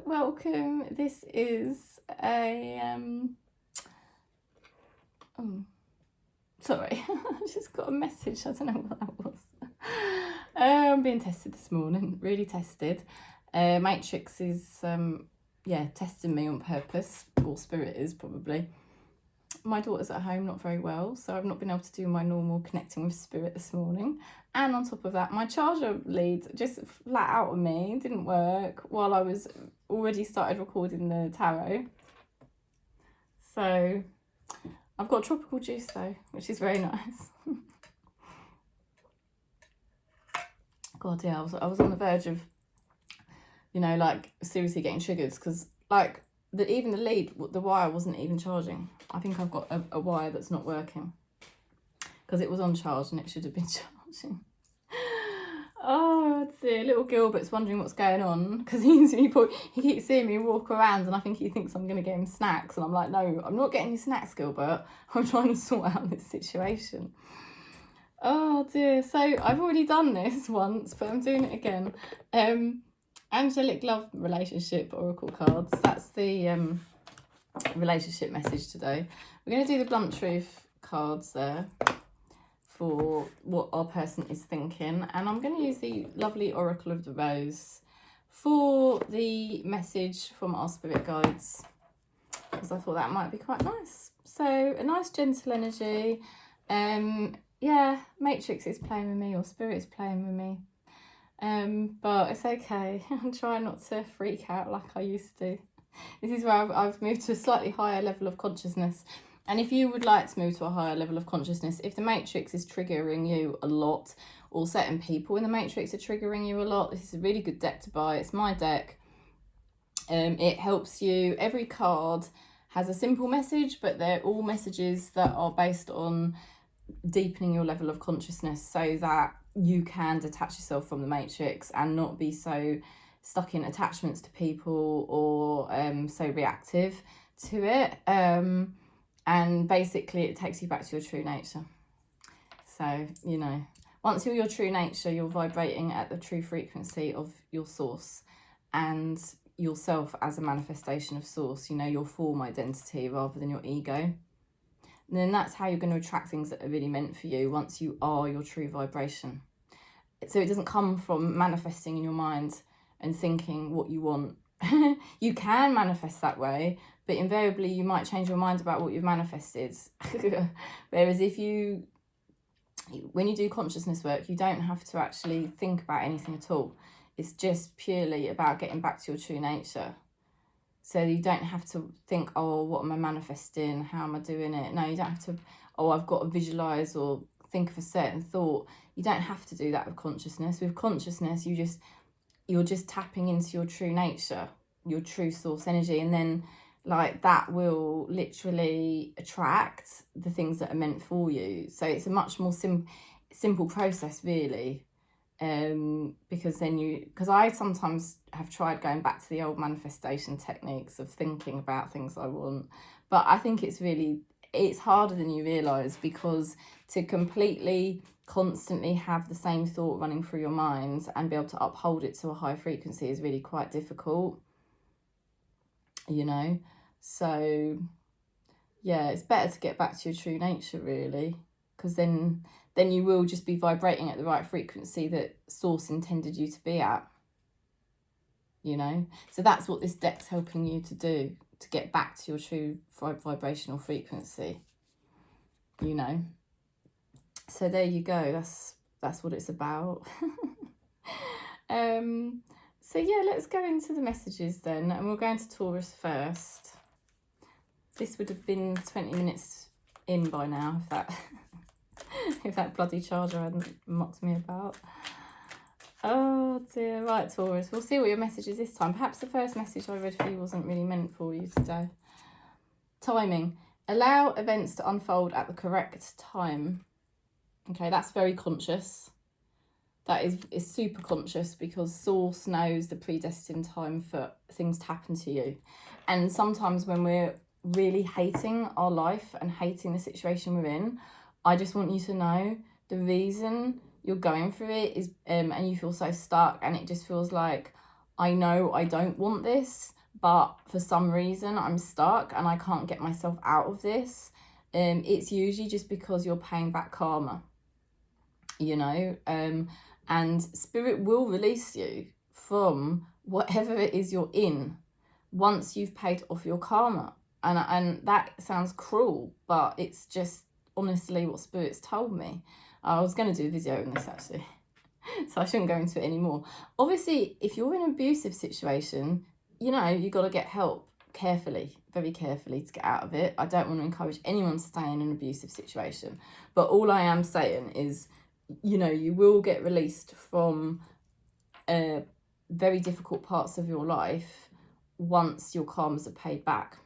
welcome. This is a sorry, I just got a message. I don't know what that was. I'm being tested this morning, really tested. Matrix is testing me on purpose, or spirit is probably. My daughter's at home, not very well, so I've not been able to do my normal connecting with spirit this morning. And on top of that, my charger lead just flat out on me, didn't work while I was already started recording the tarot. So I've got tropical juice though, which is very nice. God, yeah, I was on the verge of, you know, like seriously getting triggered because like even the lead, the wire wasn't even charging. I think I've got a wire that's not working because it was on charge and it should have been charging. Oh dear, little Gilbert's wondering what's going on because he keeps seeing me walk around and I think he thinks I'm going to get him snacks, and I'm like, no, I'm not getting you snacks, Gilbert. I'm trying to sort out this situation. Oh dear, so I've already done this once, but I'm doing it again. Angelic love relationship oracle cards. That's the relationship message today. We're going to do the blunt truth cards there for what our person is thinking, and I'm going to use the lovely oracle of the rose for the message from our spirit guides because I thought that might be quite nice. So a nice gentle energy. Yeah, Matrix is playing with me, or spirit is playing with me. But it's okay. I'm trying not to freak out like I used to. This is where I've moved to a slightly higher level of consciousness. And if you would like to move to a higher level of consciousness, if the Matrix is triggering you a lot, or certain people in the Matrix are triggering you a lot, this is a really good deck to buy. It's my deck. It helps you. Every card has a simple message, but they're all messages that are based on deepening your level of consciousness so that you can detach yourself from the Matrix and not be so stuck in attachments to people or so reactive to it. And basically it takes you back to your true nature. So, you know, once you're your true nature, you're vibrating at the true frequency of your source and yourself as a manifestation of source, you know, your form identity rather than your ego. And then that's how you're going to attract things that are really meant for you once you are your true vibration. So it doesn't come from manifesting in your mind and thinking what you want. You can manifest that way, but invariably you might change your mind about what you've manifested. Whereas when you do consciousness work, you don't have to actually think about anything at all. It's just purely about getting back to your true nature. So you don't have to think, oh, what am I manifesting? How am I doing it? No, you don't have to, oh, I've got to visualize or think of a certain thought. You don't have to do that with consciousness. With consciousness, you're just tapping into your true nature, your true source energy, and then like that will literally attract the things that are meant for you. So it's a much more simple process, really. Because I sometimes have tried going back to the old manifestation techniques of thinking about things I want, but I think it's harder than you realise, because to completely constantly have the same thought running through your mind and be able to uphold it to a high frequency is really quite difficult, you know. So yeah, it's better to get back to your true nature, really, because then you will just be vibrating at the right frequency that source intended you to be at, you know. So that's what this deck's helping you to do, to get back to your true vibrational frequency, you know. So there you go, that's what it's about. So yeah, let's go into the messages then, and we'll go into Taurus first. This would have been 20 minutes in by now if that bloody charger hadn't mocked me about. Oh dear. Right, Taurus, we'll see what your message is this time. Perhaps the first message I read for you wasn't really meant for you today. Timing. Allow events to unfold at the correct time. Okay, that's very conscious. That is super conscious, because source knows the predestined time for things to happen to you. And sometimes when we're really hating our life and hating the situation we're in, I just want you to know the reason you're going through it is and you feel so stuck, and it just feels like, I know I don't want this, but for some reason I'm stuck and I can't get myself out of this. It's usually just because you're paying back karma, you know, and spirit will release you from whatever it is you're in once you've paid off your karma. And that sounds cruel, but it's just honestly what spirit's told me. I was going to do a video on this actually, so I shouldn't go into it anymore. Obviously, if you're in an abusive situation, you know, you've got to get help carefully, very carefully, to get out of it. I don't want to encourage anyone to stay in an abusive situation. But all I am saying is, you know, you will get released from very difficult parts of your life once your karmas are paid back.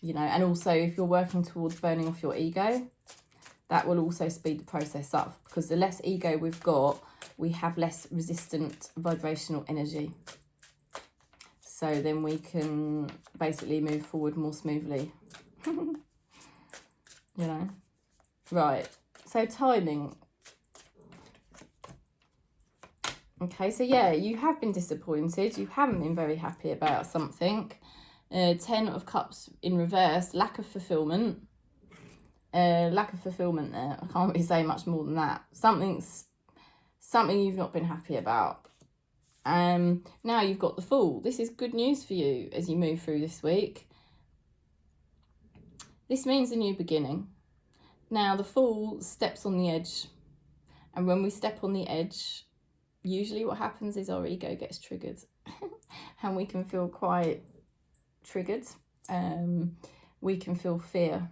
You know, and also if you're working towards burning off your ego, that will also speed the process up, because the less ego we've got, we have less resistant vibrational energy. So then we can basically move forward more smoothly. You know? Right. So timing. Okay, so yeah, you have been disappointed. You haven't been very happy about something. 10 of Cups in reverse, lack of fulfillment. Lack of fulfillment there. I can't really say much more than that. Something you've not been happy about. Now you've got the Fool. This is good news for you as you move through this week. This means a new beginning. Now the Fool steps on the edge. And when we step on the edge, usually what happens is our ego gets triggered. And we can feel quite triggered. We can feel fear.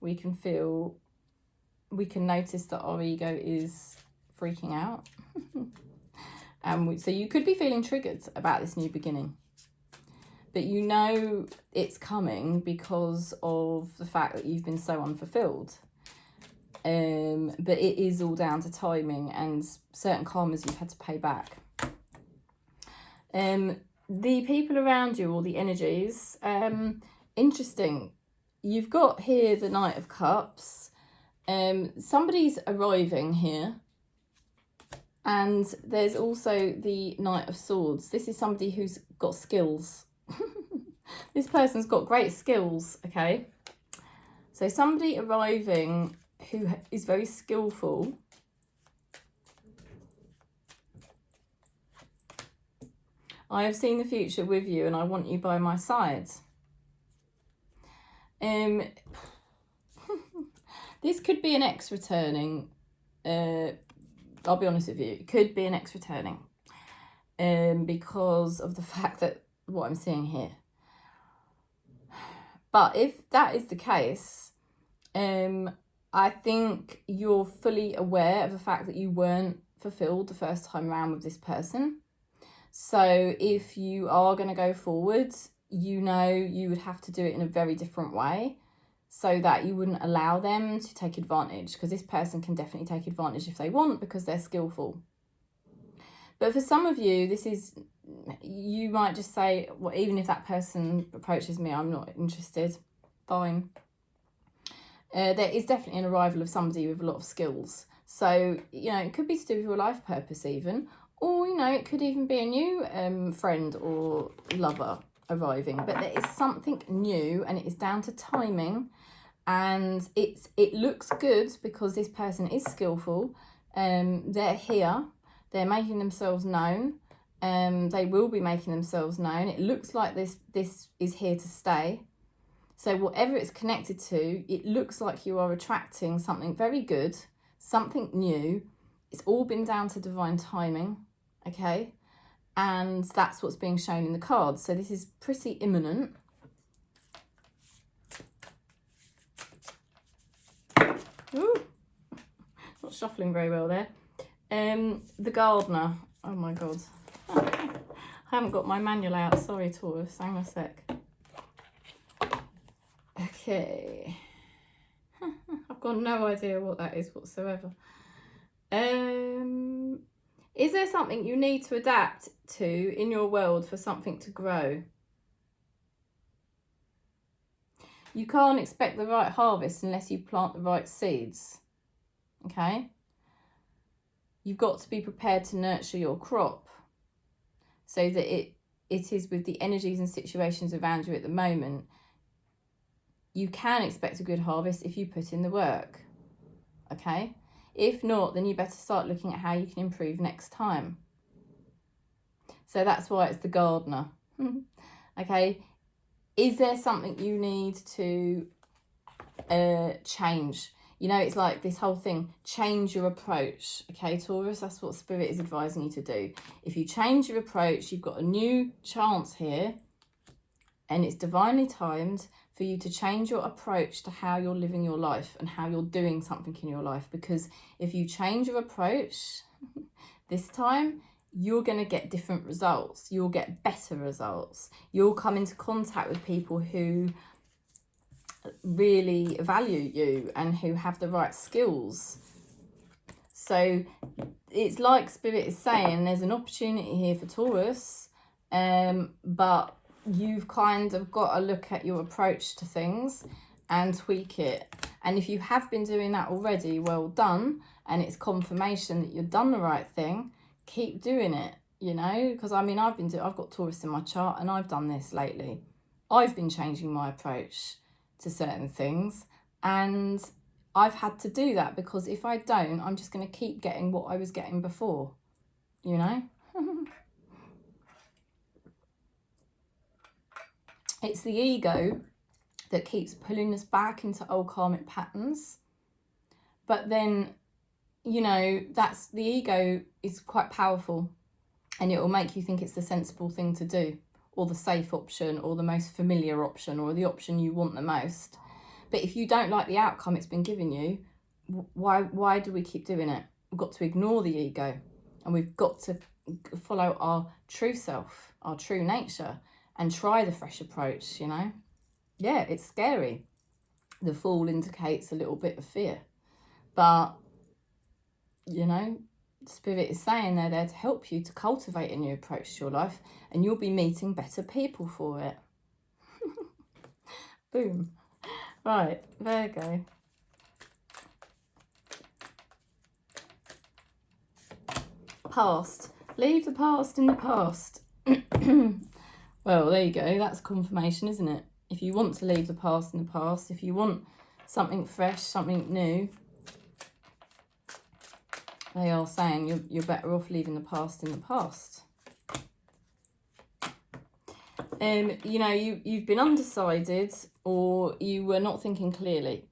We can notice that our ego is freaking out. So you could be feeling triggered about this new beginning. But you know it's coming because of the fact that you've been so unfulfilled. But it is all down to timing and certain karmas you've had to pay back. The people around you, or the energies, interesting. You've got here the Knight of Cups. Somebody's arriving here. And there's also the Knight of Swords. This is somebody who's got skills. This person's got great skills, okay? So somebody arriving who is very skillful. I have seen the future with you and I want you by my side. This could be an ex returning. I'll be honest with you. It could be an ex returning. Because of the fact that what I'm seeing here. But if that is the case, I think you're fully aware of the fact that you weren't fulfilled the first time around with this person. So if you are going to go forward, you know you would have to do it in a very different way so that you wouldn't allow them to take advantage, because this person can definitely take advantage if they want because they're skillful. But for some of you, this is, you might just say, well, even if that person approaches me, I'm not interested. Fine. There is definitely an arrival of somebody with a lot of skills. So, you know, it could be to do with your life purpose even. Or, you know, it could even be a new friend or lover arriving. But there is something new and it is down to timing. And it looks good because this person is skillful. They're here. They're making themselves known. They will be making themselves known. It looks like this is here to stay. So whatever it's connected to, it looks like you are attracting something very good, something new. It's all been down to divine timing, okay? And that's what's being shown in the cards. So this is pretty imminent. Ooh, not shuffling very well there. The Gardener. Oh my God. I haven't got my manual out. Sorry, Taurus. Hang on a sec. Okay. I've got no idea what that is whatsoever. Is there something you need to adapt to in your world for something to grow? You can't expect the right harvest unless you plant the right seeds. Okay? You've got to be prepared to nurture your crop so that it is with the energies and situations around you at the moment, you can expect a good harvest if you put in the work, okay? If not, then you better start looking at how you can improve next time. So that's why it's the gardener, okay? Is there something you need to change? You know, it's like this whole thing, change your approach, okay, Taurus? That's what Spirit is advising you to do. If you change your approach, you've got a new chance here, and it's divinely timed for you to change your approach to how you're living your life and how you're doing something in your life. Because if you change your approach this time, you're going to get different results. You'll get better results. You'll come into contact with people who really value you and who have the right skills. So it's like Spirit is saying there's an opportunity here for Taurus, but you've kind of got to look at your approach to things and tweak it. And if you have been doing that already, well done, and it's confirmation that you've done the right thing. Keep doing it, you know, because I mean, I've got Taurus in my chart, and I've done this lately. I've been changing my approach to certain things, and I've had to do that, because if I don't, I'm just going to keep getting what I was getting before, you know. It's the ego that keeps pulling us back into old karmic patterns. But then, you know, that's the ego is quite powerful, and it will make you think it's the sensible thing to do, or the safe option, or the most familiar option, or the option you want the most. But if you don't like the outcome it's been giving you, why do we keep doing it? We've got to ignore the ego, and we've got to follow our true self, our true nature, and try the fresh approach, you know. Yeah, it's scary. The Fool indicates a little bit of fear, but you know, Spirit is saying they're there to help you to cultivate a new approach to your life, and you'll be meeting better people for it. Boom. Right, Virgo. Past. Leave the past in the past. Well, there you go. That's confirmation, isn't it? If you want to leave the past in the past, if you want something fresh, something new, they are saying you're better off leaving the past in the past. You know, you've been undecided, or you were not thinking clearly.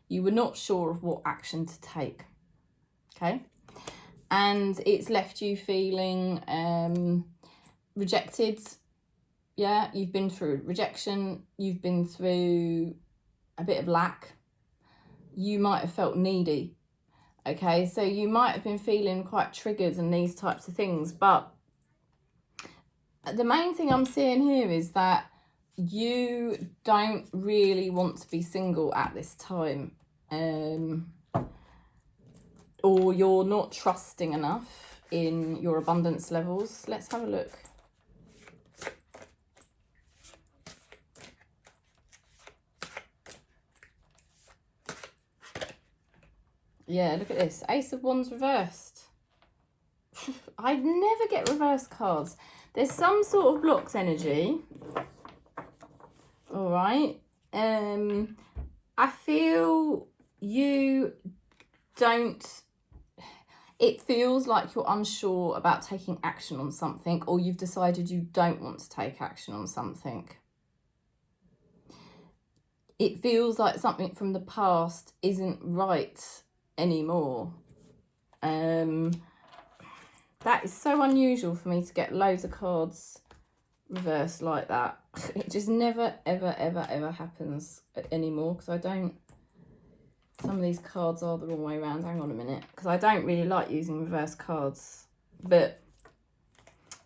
You were not sure of what action to take, okay? And it's left you feeling rejected. Yeah, you've been through rejection. You've been through a bit of lack. You might have felt needy. Okay, so you might have been feeling quite triggered and these types of things. But the main thing I'm seeing here is that you don't really want to be single at this time. Or you're not trusting enough in your abundance levels. Let's have a look. Yeah, look at this. Ace of Wands reversed. I never get reverse cards. There's some sort of blocked energy. All right. I feel you don't... It feels like you're unsure about taking action on something, or you've decided you don't want to take action on something. It feels like something from the past isn't right anymore. That is so unusual for me to get loads of cards reversed like that. It just never ever happens anymore, because I don't... Some of these cards are the wrong way around. Hang on a minute, because I don't really like using reverse cards, but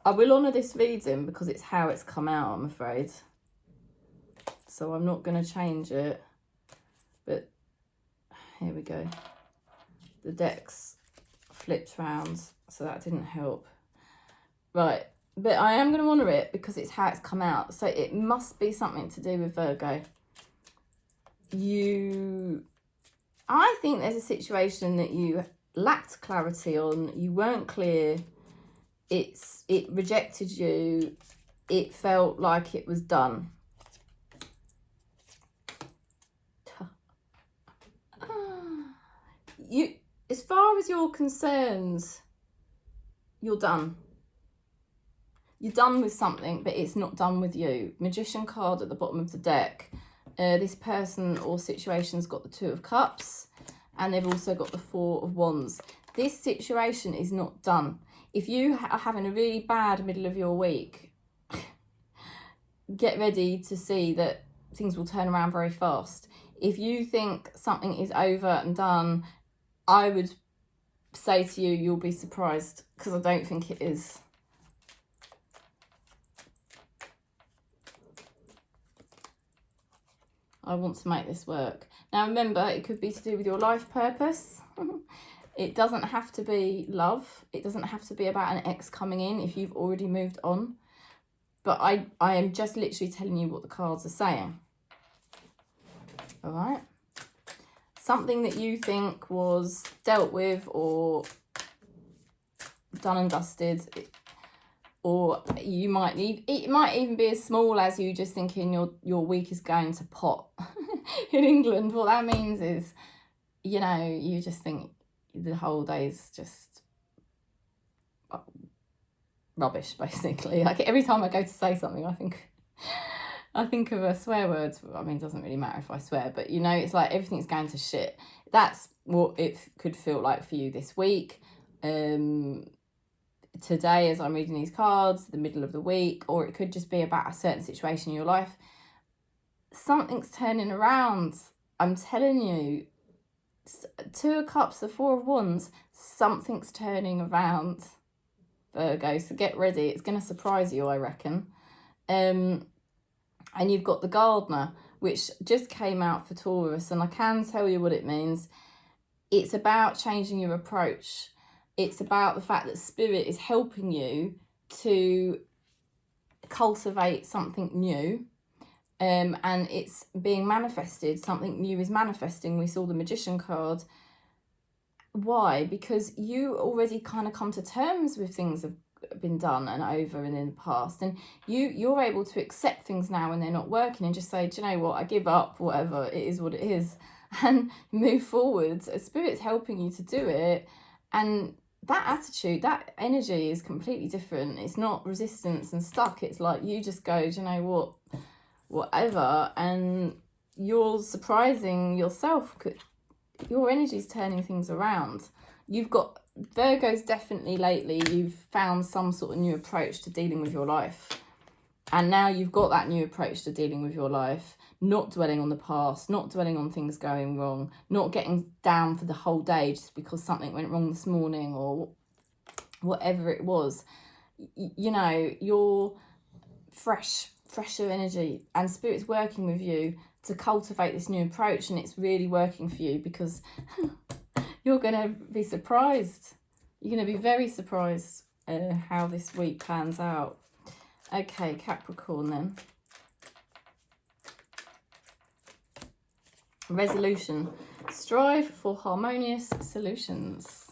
I will honour this reading because it's how it's come out, I'm afraid. So I'm not going to change it. But here we go. The deck's flipped round, so that didn't help. Right, but I am going to honour it because it's how it's come out. So it must be something to do with Virgo. I think there's a situation that you lacked clarity on. You weren't clear. It rejected you. it felt like it was done. You, as far as you're concerned, you're done. You're done with something, but it's not done with you. Magician card at the bottom of the deck. This person or situation's got the Two of Cups, and they've also got the Four of Wands. This situation is not done. If you are having a really bad middle of your week, get ready to see that things will turn around very fast. If you think something is over and done, I would say to you, you'll be surprised, because I don't think it is. I want to make this work. Now remember, it could be to do with your life purpose. It doesn't have to be love. It doesn't have to be about an ex coming in if you've already moved on. But I am just literally telling you what the cards are saying. All right? Something that you think was dealt with or done and dusted, or you might need, it might even be as small as you just thinking your week is going to pot. In England, what that means is, you know, you just think the whole day is just rubbish, basically. Like every time I go to say something, I think of a swear word. I mean, it doesn't really matter if I swear, but you know, it's like everything's going to shit. That's what it could feel like for you this week. Today, as I'm reading these cards, the middle of the week, or it could just be about a certain situation in your life. Something's turning around. I'm telling you. Two of Cups, the Four of Wands, something's turning around, Virgo. So get ready. It's going to surprise you, I reckon. And you've got the Gardener, which just came out for Taurus, and I can tell you what it means. It's about changing your approach. It's about the fact that Spirit is helping you to cultivate something new. And it's being manifested. Something new is manifesting. We saw the Magician card. Why? Because you already kind of come to terms with things that have been done and over and in the past. And you're able to accept things now when they're not working and just say, do you know what? I give up, whatever. It is what it is. And move forward. Spirit's helping you to do it. And that attitude, that energy is completely different. It's not resistance and stuck. It's like you just go, do you know what? Whatever, and you're surprising yourself. Your energy's turning things around. You've got Virgos, definitely lately you've found some sort of new approach to dealing with your life, and now you've got that new approach to dealing with your life, not dwelling on the past, not dwelling on things going wrong, not getting down for the whole day just because something went wrong this morning or whatever it was. You know, you're fresher energy, and Spirit's working with you to cultivate this new approach, and it's really working for you because you're going to be surprised. You're going to be very surprised how this week plans out. Okay, Capricorn then. Resolution. Strive for harmonious solutions.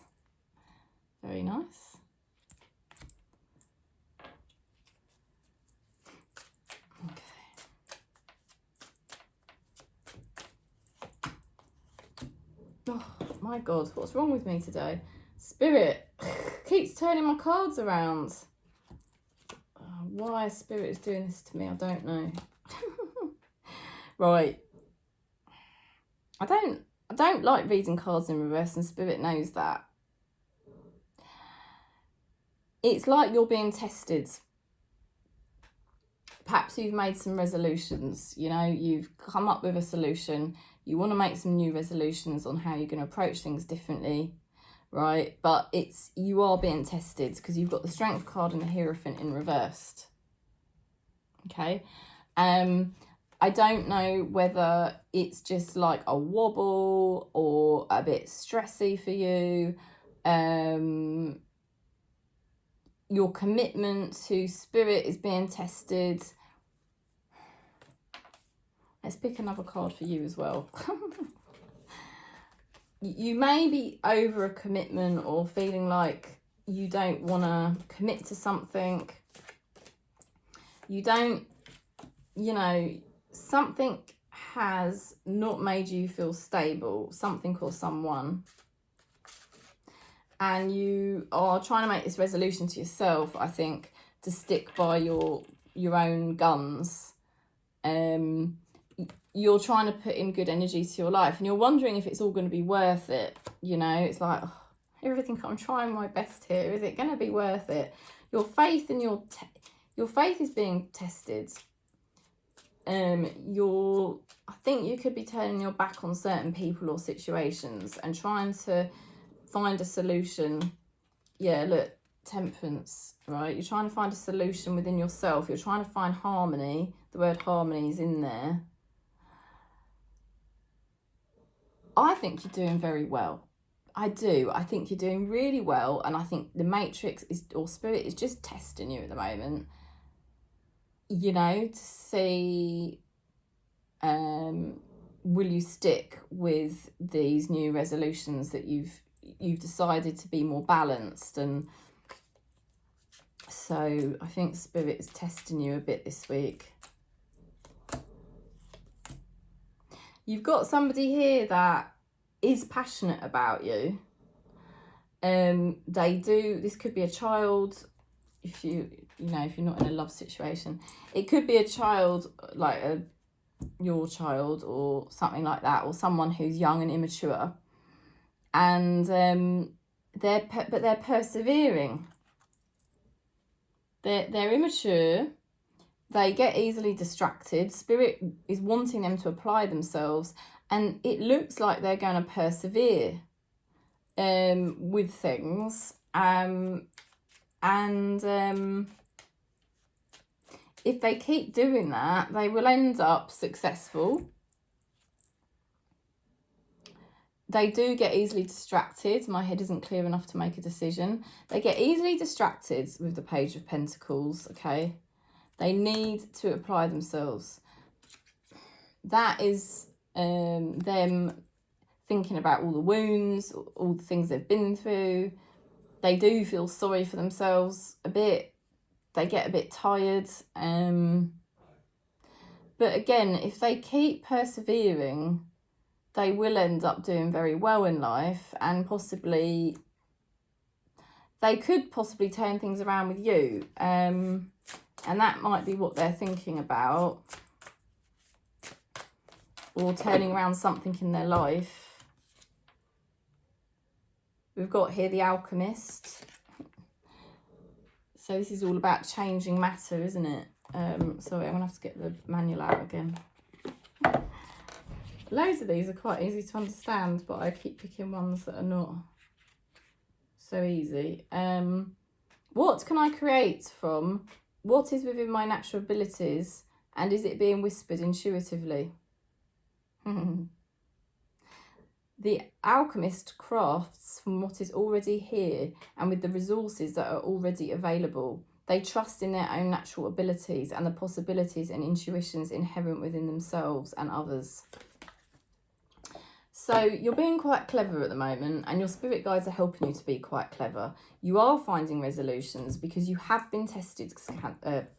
Very nice. Oh my God, what's wrong with me today? Spirit keeps turning my cards around. Why Spirit is doing this to me, I don't know. Right. I don't like reading cards in reverse, and Spirit knows that. It's like you're being tested. Perhaps you've made some resolutions, you know, you've come up with a solution. You want to make some new resolutions on how you're going to approach things differently, right? But you are being tested because you've got the Strength card and the Hierophant in reversed. Okay. I don't know whether it's just like a wobble or a bit stressy for you. Your commitment to Spirit is being tested. Let's pick another card for you as well. You may be over a commitment or feeling like you don't want to commit to something. You don't, you know, something has not made you feel stable, something or someone. And you are trying to make this resolution to yourself, I think, to stick by your own guns. You're trying to put in good energy to your life, and you're wondering if it's all going to be worth it. You know, it's like, oh, everything, I'm trying my best here. Is it going to be worth it? Your faith and your faith is being tested. I think you could be turning your back on certain people or situations and trying to find a solution. Yeah, look, temperance, right? You're trying to find a solution within yourself. You're trying to find harmony. The word harmony is in there. I think you're doing very well. I do. I think you're doing really well. And I think the matrix is, or spirit is just testing you at the moment. You know, to see, will you stick with these new resolutions that you've decided to be more balanced? And so I think spirit is testing you a bit this week. You've got somebody here that is passionate about you. This could be a child, if you're not in a love situation. It could be a child, like your child or something like that, or someone who's young and immature. And they're persevering. They're immature. They get easily distracted. Spirit is wanting them to apply themselves, and it looks like they're going to persevere with things. If they keep doing that, they will end up successful. They do get easily distracted. My head isn't clear enough to make a decision. They get easily distracted with the Page of Pentacles, okay? They need to apply themselves. That is them thinking about all the wounds, all the things they've been through. They do feel sorry for themselves a bit. They get a bit tired. But again, if they keep persevering, they will end up doing very well in life, and they could possibly turn things around with you. And that might be what they're thinking about, or turning around something in their life. We've got here the Alchemist. So this is all about changing matter, isn't it? Sorry, I'm going to have to get the manual out again. Loads of these are quite easy to understand, but I keep picking ones that are not so easy. What can I create from what is within my natural abilities, and is it being whispered intuitively? The alchemist crafts from what is already here and with the resources that are already available. They trust in their own natural abilities and the possibilities and intuitions inherent within themselves and others. So you're being quite clever at the moment, and your spirit guides are helping you to be quite clever. You are finding resolutions because you have been tested,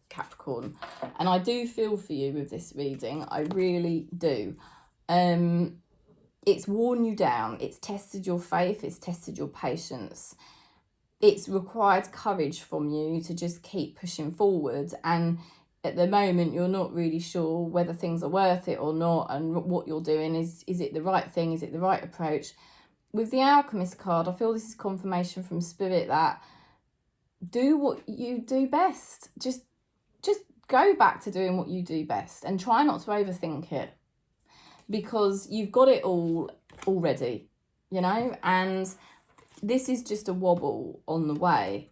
Capricorn. And I do feel for you with this reading. I really do. It's worn you down. It's tested your faith. It's tested your patience. It's required courage from you to just keep pushing forward. And at the moment, you're not really sure whether things are worth it or not, and what you're doing. Is it the right thing? Is it the right approach? With the Alchemist card, I feel this is confirmation from Spirit that do what you do best. Just go back to doing what you do best and try not to overthink it, because you've got it all already, you know, and this is just a wobble on the way.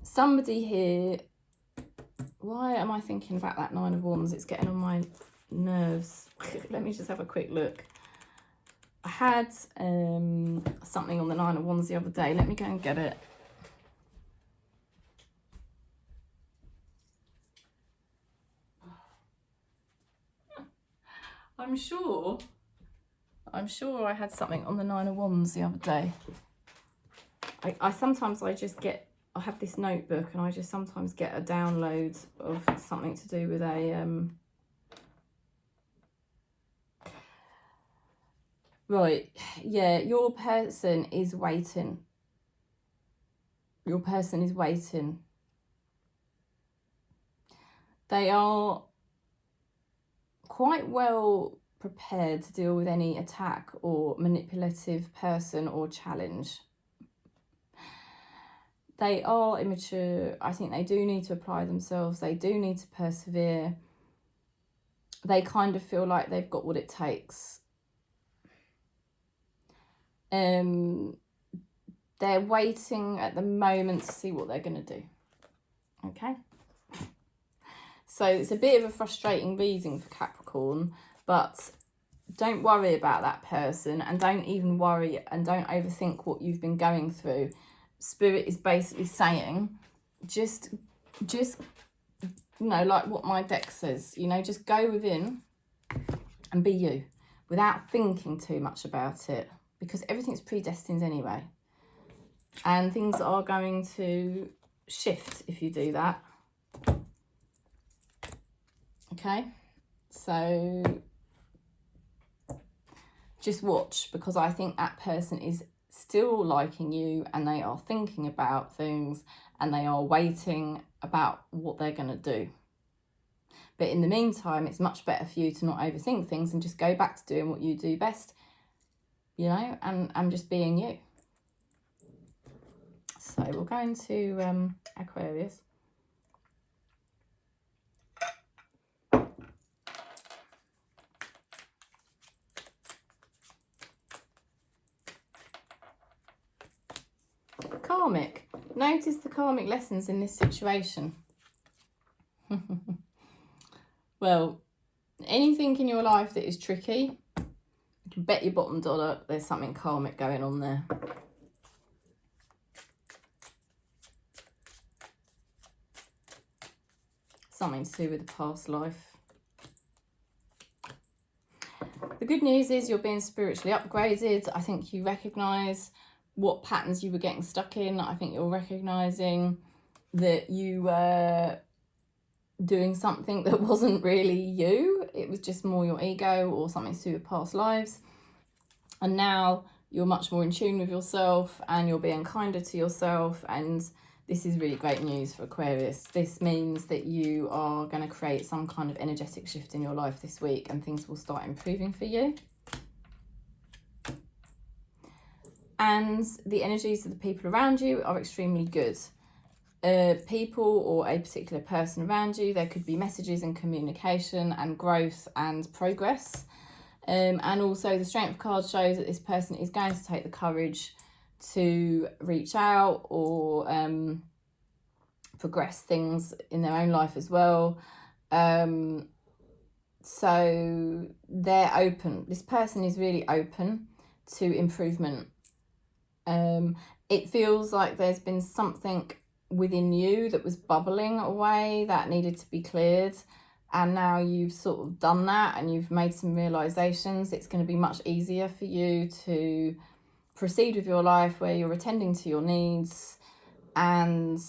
Somebody here, why am I thinking about that Nine of Wands? It's getting on my nerves. Let me just have a quick look. I had something on the Nine of Wands the other day. Let me go and get it. I'm sure I had something on the Nine of Wands the other day. I sometimes just get I have this notebook and I just sometimes get a download of something to do with a right, yeah, your person is waiting. Your person is waiting. They are quite well prepared to deal with any attack or manipulative person or challenge. They are immature. I think they do need to apply themselves. They do need to persevere. They kind of feel like they've got what it takes. They're waiting at the moment to see what they're going to do. Okay. So it's a bit of a frustrating reading for Capricorn, but don't worry about that person, and don't even worry and don't overthink what you've been going through. Spirit is basically saying, just, you know, like what my deck says, you know, just go within and be you without thinking too much about it, because everything's predestined anyway. And things are going to shift if you do that. Okay, so just watch, because I think that person is still liking you and they are thinking about things and they are waiting about what they're going to do. But in the meantime, it's much better for you to not overthink things and just go back to doing what you do best, you know, and just being you. So we'll go into Aquarius. Karmic. Notice the karmic lessons in this situation. Well, anything in your life that is tricky, you can bet your bottom dollar there's something karmic going on there. Something to do with the past life. The good news is you're being spiritually upgraded. I think you recognise what patterns you were getting stuck in. I think you're recognising that you were doing something that wasn't really you. It was just more your ego or something to do with past lives. And now you're much more in tune with yourself and you're being kinder to yourself. And this is really great news for Aquarius. This means that you are going to create some kind of energetic shift in your life this week and things will start improving for you. And the energies of the people around you are extremely good. People or a particular person around you, there could be messages and communication and growth and progress. And also the Strength card shows that this person is going to take the courage to reach out or progress things in their own life as well. So they're open. This person is really open to improvement. It feels like there's been something within you that was bubbling away that needed to be cleared, and now you've sort of done that and you've made some realizations. It's going to be much easier for you to proceed with your life where you're attending to your needs, and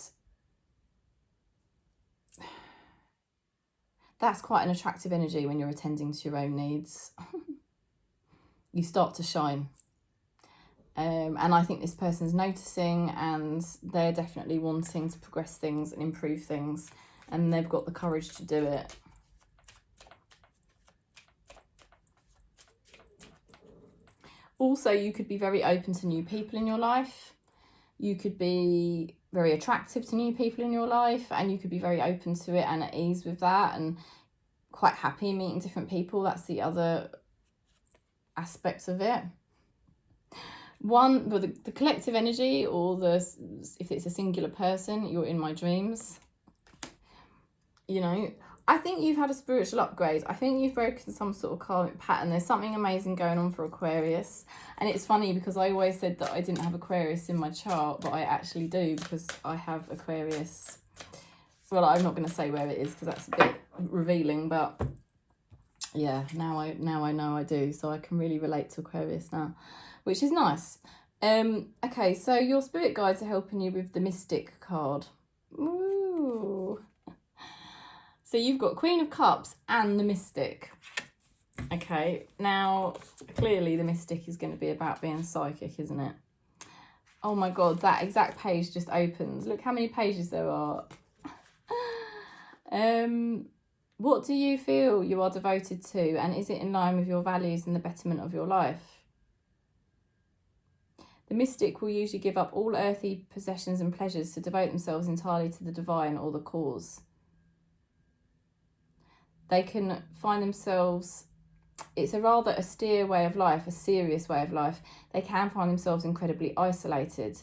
that's quite an attractive energy when you're attending to your own needs. You start to shine. And I think this person's noticing and they're definitely wanting to progress things and improve things, and they've got the courage to do it. Also, you could be very open to new people in your life. You could be very attractive to new people in your life, and you could be very open to it and at ease with that and quite happy meeting different people. That's the other aspect of it. One, well, the collective energy, or if it's a singular person, you're in my dreams. You know, I think you've had a spiritual upgrade. I think you've broken some sort of karmic pattern. There's something amazing going on for Aquarius. And it's funny because I always said that I didn't have Aquarius in my chart, but I actually do, because I have Aquarius. Well, I'm not going to say where it is because that's a bit revealing, but yeah, now I know I do. So I can really relate to Aquarius now, which is nice. Okay, so your spirit guides are helping you with the Mystic card. Ooh. So you've got Queen of Cups and the Mystic. Okay, now clearly the Mystic is going to be about being psychic, isn't it? Oh my God, that exact page just opens. Look how many pages there are. What do you feel you are devoted to, and is it in line with your values and the betterment of your life? The mystic will usually give up all earthly possessions and pleasures to devote themselves entirely to the divine or the cause. They can find themselves, it's a rather austere way of life, a serious way of life. They can find themselves incredibly isolated.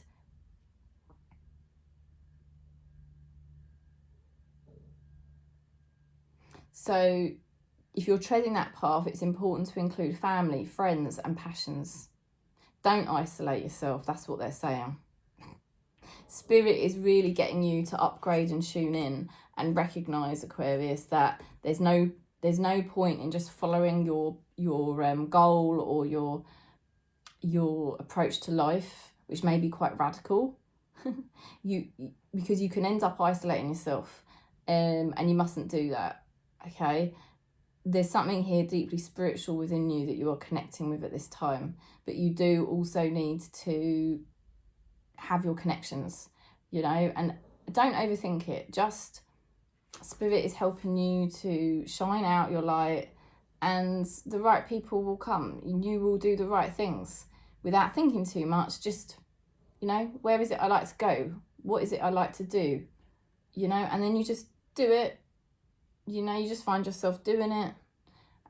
So if you're treading that path, it's important to include family, friends, and passions. Don't isolate yourself, that's what they're saying. Spirit is really getting you to upgrade and tune in and recognise, Aquarius, that there's no point in just following your goal or your approach to life, which may be quite radical. Because you can end up isolating yourself, and you mustn't do that. Okay, there's something here deeply spiritual within you that you are connecting with at this time, but you do also need to have your connections, you know, and don't overthink it. Just spirit is helping you to shine out your light, and the right people will come, and you will do the right things without thinking too much. Just, you know, where is it I like to go? What is it I like to do? You know, and then you just do it. You know, you just find yourself doing it,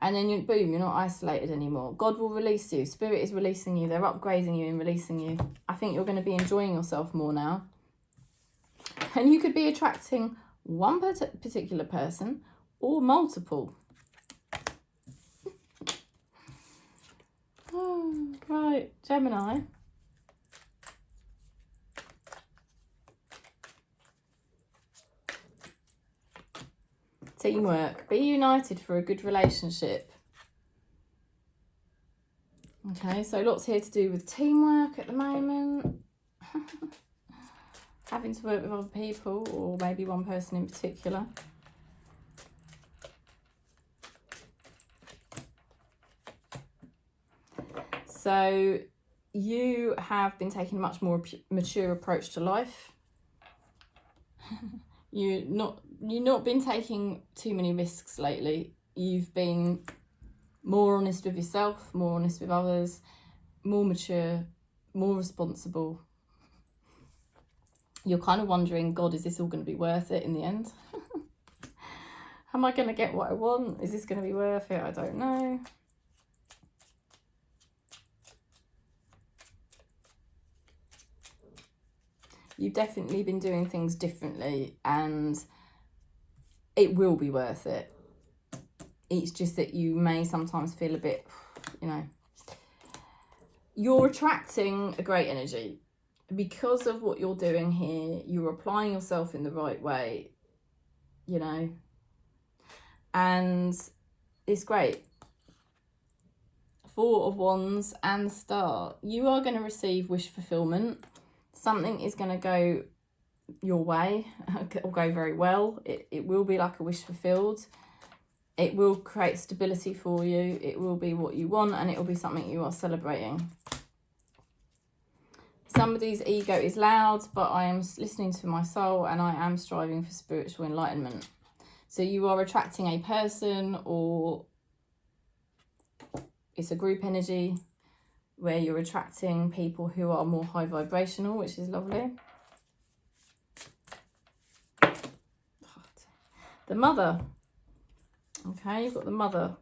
and then boom, you're not isolated anymore. God will release you. Spirit is releasing you. They're upgrading you and releasing you. I think you're going to be enjoying yourself more now. And you could be attracting one particular person or multiple. Oh, right, Gemini. Teamwork. Be united for a good relationship. Okay, so lots here to do with teamwork at the moment. Having to work with other people, or maybe one person in particular. So you have been taking a much more mature approach to life. You've not been taking too many risks lately. You've been more honest with yourself, more honest with others, more mature, more responsible. You're kind of wondering, God, is this all going to be worth it in the end? Am I going to get what I want? Is this going to be worth it? I don't know. You've definitely been doing things differently, and it will be worth it. It's just that you may sometimes feel a bit, you know, you're attracting a great energy. Because of what you're doing here, you're applying yourself in the right way, you know, and it's great. 4 of Wands and Star. You are going to receive wish fulfillment. Something is going to go your way, or go very well. It will be like a wish fulfilled. It will create stability for you. It will be what you want, and it will be something you are celebrating. Somebody's ego is loud, but I am listening to my soul, and I am striving for spiritual enlightenment. So you are attracting a person, or it's a group energy where you're attracting people who are more high vibrational, which is lovely. The Mother. Okay, you've got the Mother.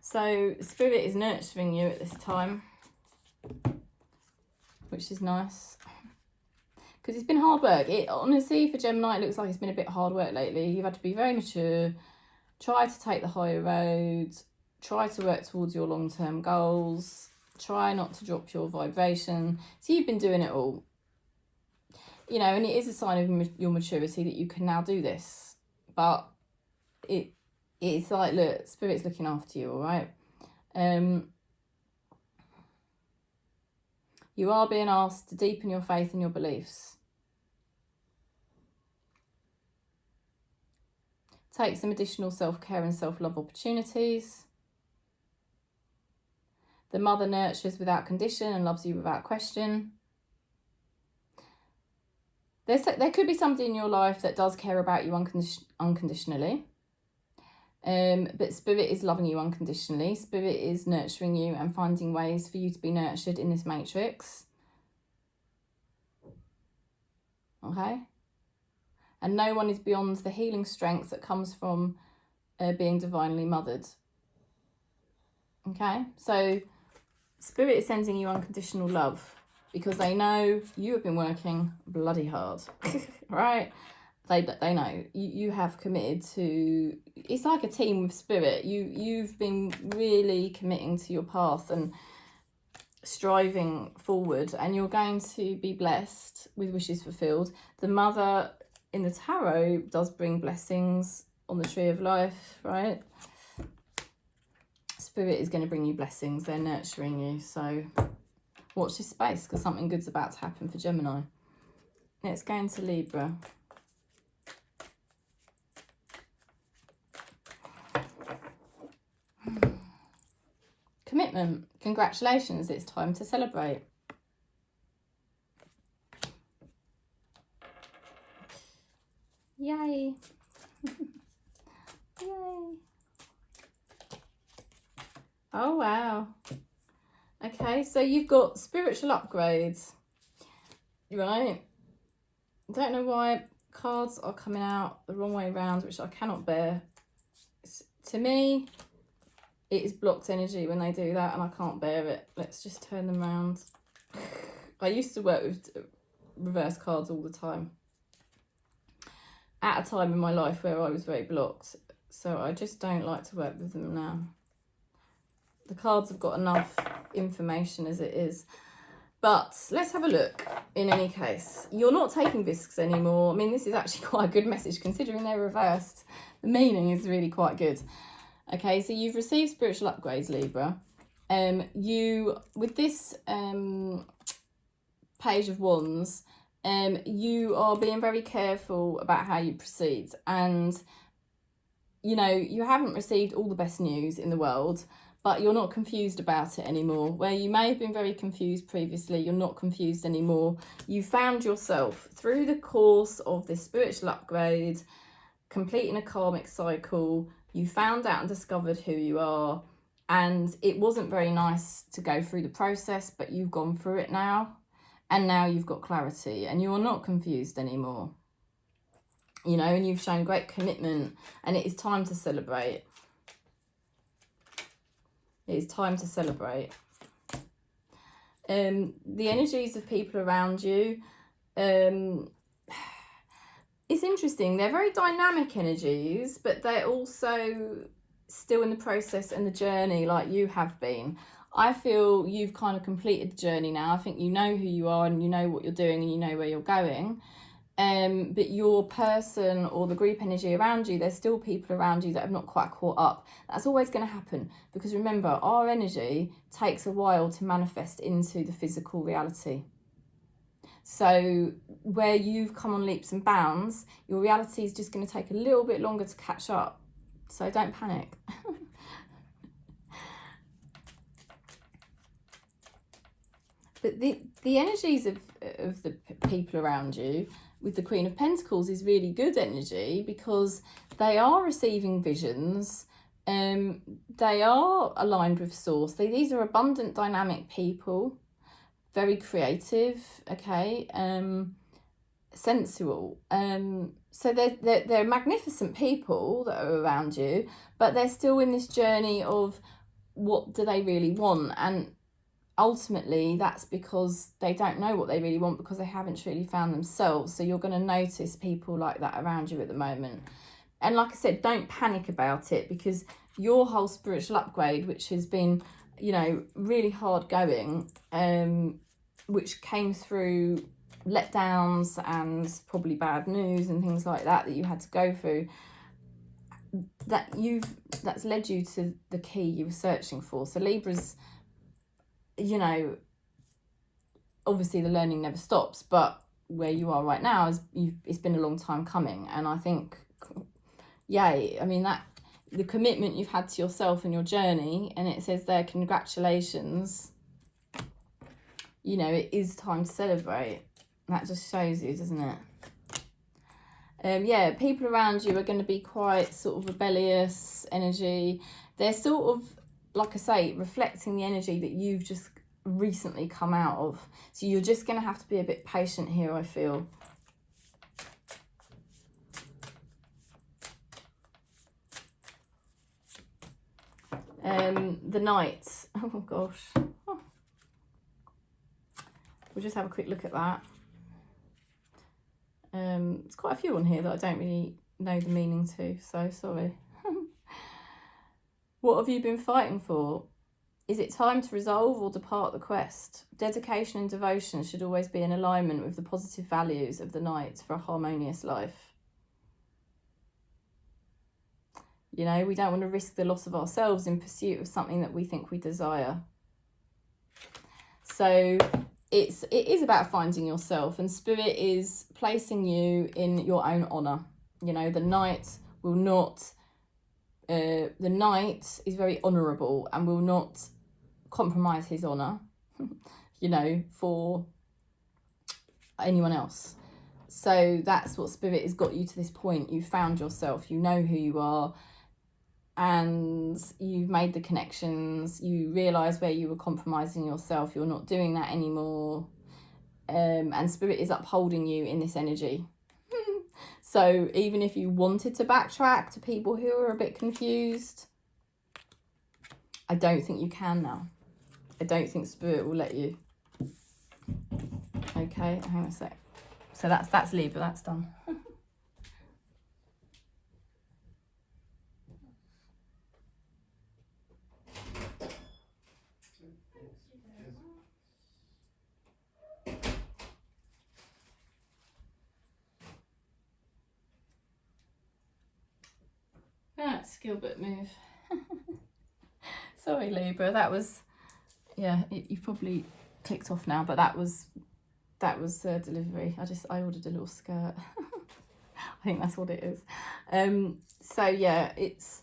So Spirit is nurturing you at this time, which is nice. Because it's been hard work. It honestly, for Gemini, it looks like it's been a bit hard work lately. You've had to be very mature, try to take the higher road, try to work towards your long-term goals, try not to drop your vibration. So you've been doing it all. You know, and it is a sign of your maturity that you can now do this. But it's like, look, Spirit's looking after you, all right? You are being asked to deepen your faith and your beliefs. Take some additional self-care and self-love opportunities. The mother nurtures without condition and loves you without question. There could be somebody in your life that does care about you unconditionally. But Spirit is loving you unconditionally. Spirit is nurturing you and finding ways for you to be nurtured in this matrix. Okay? And no one is beyond the healing strength that comes from being divinely mothered. Okay? So Spirit is sending you unconditional love because they know you have been working bloody hard. Right? They know you have committed to, it's like a team with Spirit. You've been really committing to your path and striving forward, and you're going to be blessed with wishes fulfilled. The mother in the tarot does bring blessings on the tree of life, right? Spirit is going to bring you blessings. They're nurturing you. So watch this space because something good's about to happen for Gemini. Let's go into Libra. Commitment. Congratulations, it's time to celebrate. Yay. Yay. Oh, wow. Okay, so you've got spiritual upgrades, right? I don't know why cards are coming out the wrong way around, which I cannot bear. To me, it is blocked energy when they do that, and I can't bear it. Let's just turn them around. I used to work with reverse cards all the time. At a time in my life where I was very blocked. So I just don't like to work with them now. The cards have got enough information as it is. But let's have a look. In any case, you're not taking risks anymore. I mean, this is actually quite a good message considering they're reversed. The meaning is really quite good. Okay, so you've received spiritual upgrades, Libra. You, with this Page of Wands, you are being very careful about how you proceed. And, you know, you haven't received all the best news in the world, but you're not confused about it anymore. Where you may have been very confused previously, you're not confused anymore. You found yourself through the course of this spiritual upgrade, completing a karmic cycle. You found out and discovered who you are, and it wasn't very nice to go through the process, but you've gone through it now, and now you've got clarity and you're not confused anymore. You know, and you've shown great commitment, and it is time to celebrate. It is time to celebrate. The energies of people around you, it's interesting. They're very dynamic energies, but they're also still in the process and the journey like you have been. I feel you've kind of completed the journey now. I think you know who you are and you know what you're doing and you know where you're going. But your person or the group energy around you, there's still people around you that have not quite caught up. That's always going to happen because remember, our energy takes a while to manifest into the physical reality. So where you've come on leaps and bounds, your reality is just going to take a little bit longer to catch up. So don't panic. But the energies of the people around you with the Queen of Pentacles is really good energy because they are receiving visions. They are aligned with Source. These are abundant, dynamic people. Very creative, okay, sensual. So they're magnificent people that are around you, but they're still in this journey of what do they really want, and ultimately that's because they don't know what they really want because they haven't truly found themselves. So you're going to notice people like that around you at the moment. And like I said, don't panic about it because your whole spiritual upgrade, which has been, you know, really hard going, which came through letdowns and probably bad news and things like that you had to go through, that's led you to the key you were searching for. So Libra's, you know, obviously the learning never stops, but where you are right now is it's been a long time coming. And I think, yay, I mean, that the commitment you've had to yourself and your journey, and it says there, congratulations, you know, it is time to celebrate. That just shows you, doesn't it? Yeah, people around you are going to be quite sort of rebellious energy. They're sort of, like I say, reflecting the energy that you've just recently come out of. So you're just going to have to be a bit patient here, I feel. The Knight. Oh, gosh. Oh. We'll just have a quick look at that. There's quite a few on here that I don't really know the meaning to, so sorry. What have you been fighting for? Is it time to resolve or depart the quest? Dedication and devotion should always be in alignment with the positive values of the Knight for a harmonious life. You know, we don't want to risk the loss of ourselves in pursuit of something that we think we desire. So it is about finding yourself, and Spirit is placing you in your own honour. You know, the Knight will not, the Knight is very honourable and will not compromise his honour, you know, for anyone else. So that's what Spirit has got you to this point. You've found yourself, you know who you are, and you've made the connections. You realise where you were compromising yourself. You're not doing that anymore. And Spirit is upholding you in this energy. So even if you wanted to backtrack to people who are a bit confused, I don't think you can now. I don't think Spirit will let you. Okay, hang on a sec. So that's Libra, that's done. That's Gilbert move. Sorry, Libra, that was, yeah, you've probably clicked off now, but that was delivery. I ordered a little skirt. I think that's what it is. So yeah, it's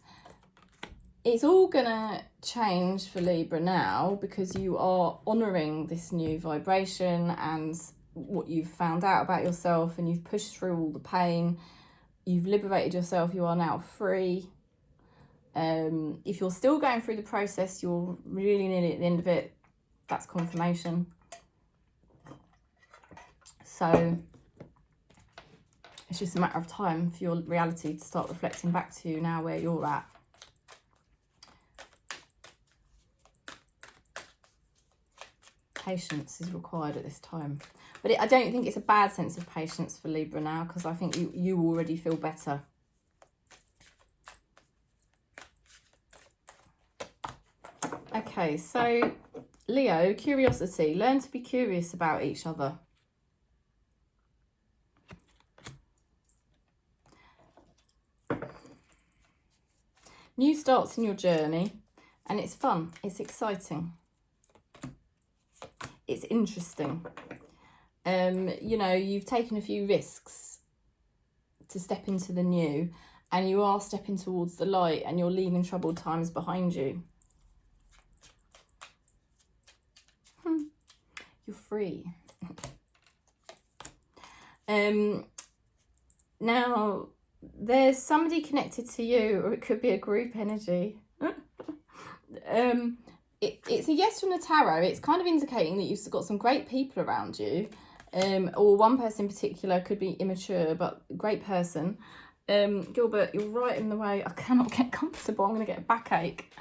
all gonna change for Libra now, because you are honouring this new vibration and what you've found out about yourself, and you've pushed through all the pain. You've liberated yourself. You are now free. If you're still going through the process, you're really nearly at the end of it. That's confirmation. So it's just a matter of time for your reality to start reflecting back to you now where you're at. Patience is required at this time. But I don't think it's a bad sense of patience for Libra now, because I think you already feel better. Okay, so Leo, curiosity. Learn to be curious about each other. New starts in your journey, and it's fun, it's exciting, it's interesting. You know, you've taken a few risks to step into the new, and you are stepping towards the light, and you're leaving troubled times behind you. You're free. Now, there's somebody connected to you, or it could be a group energy. It's a yes from the tarot. It's kind of indicating that you've got some great people around you. Or one person in particular, could be immature, but great person. Gilbert, you're right in the way. I cannot get comfortable. I'm going to get a backache.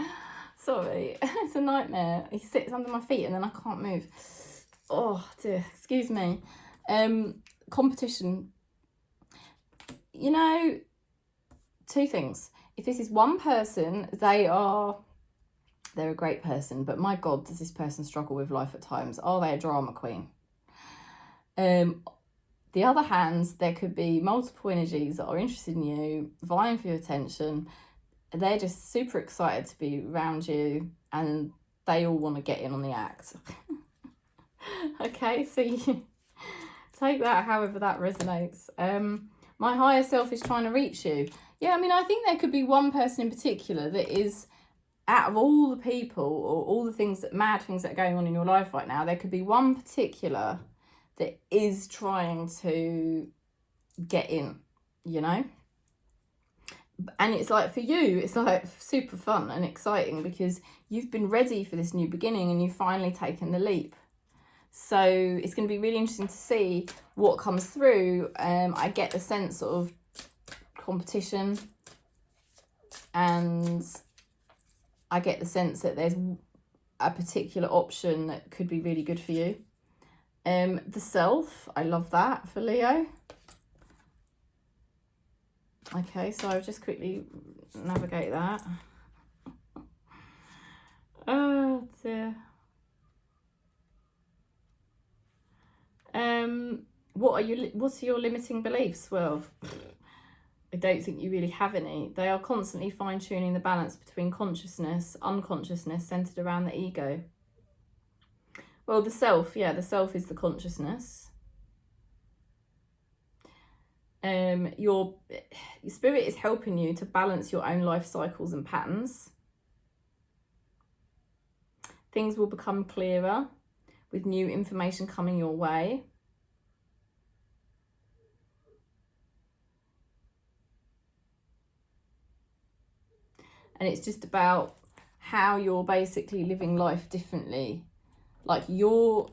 Sorry, it's a nightmare. He sits under my feet and then I can't move. Oh dear, excuse me. Competition. You know, two things. If this is one person, they're a great person, but my God, does this person struggle with life at times? Are they a drama queen? the other hand, there could be multiple energies that are interested in you, vying for your attention. They're just super excited to be around you, and they all want to get in on the act. Okay, so you take that however that resonates. My higher self is trying to reach you. Yeah, I mean, I think there could be one person in particular that is, out of all the people or all the things mad things that are going on in your life right now, there could be one particular that is trying to get in, you know? And it's like, for you, it's like super fun and exciting because you've been ready for this new beginning and you've finally taken the leap. So it's going to be really interesting to see what comes through. I get the sense of competition, and I get the sense that there's a particular option that could be really good for you. The self, I love that for Leo. Okay, so I'll just quickly navigate that. Oh dear. What are your limiting beliefs? Well, I don't think you really have any. They are constantly fine-tuning the balance between consciousness, unconsciousness, centered around the ego. Well, the self, yeah, the self is the consciousness. Your spirit is helping you to balance your own life cycles and patterns. Things will become clearer with new information coming your way. And it's just about how you're basically living life differently. Like you're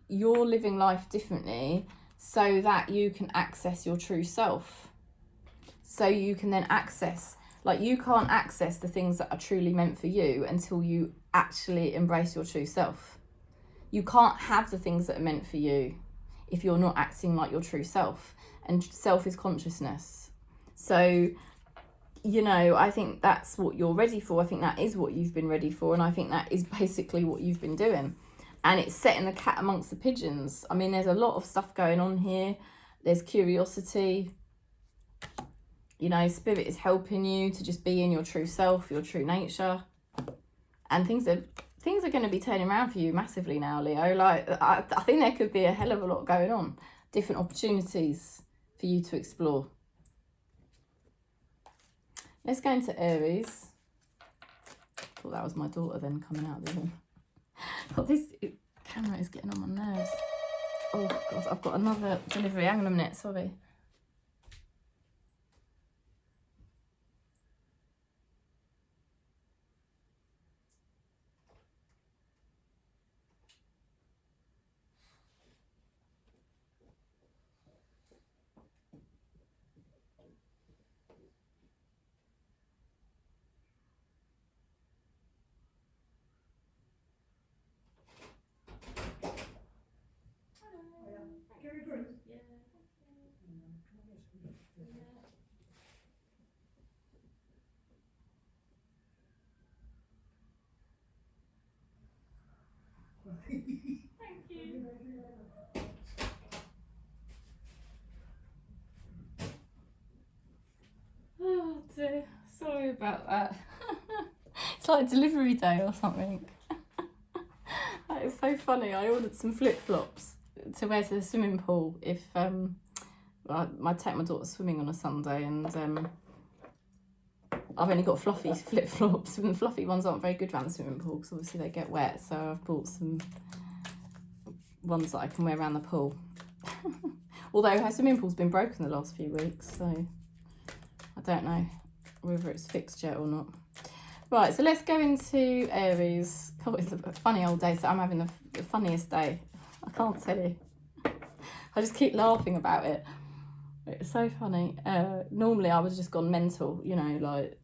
living life differently so that you can access your true self. So you can then access, like you can't access the things that are truly meant for you until you actually embrace your true self. You can't have the things that are meant for you if you're not acting like your true self. And self is consciousness. So, you know, I think that's what you're ready for. I think that is what you've been ready for. And I think that is basically what you've been doing. And it's setting the cat amongst the pigeons. I mean, there's a lot of stuff going on here. There's curiosity. You know, spirit is helping you to just be in your true self, your true nature. And things are going to be turning around for you massively now, Leo. Like, I think there could be a hell of a lot going on. Different opportunities for you to explore. Let's go into Aries. I thought that was my daughter then coming out of the room. God, this camera is getting on my nerves. Oh, God, I've got another delivery. Hang on a minute, sorry. Thank you. Oh dear, sorry about that. It's like delivery day or something. That is so funny. I ordered some flip-flops to wear to the swimming pool if I take my daughter swimming on a Sunday, and I've only got fluffy flip-flops, and the fluffy ones aren't very good around the swimming pool because obviously they get wet, so I've bought some ones that I can wear around the pool. Although her swimming pool's been broken the last few weeks, so I don't know whether it's fixed yet or not. Right, so let's go into Aries. Oh, it's a funny old day, so I'm having the funniest day. I can't tell you. I just keep laughing about it. It's so funny. Normally I was just gone mental, you know, like,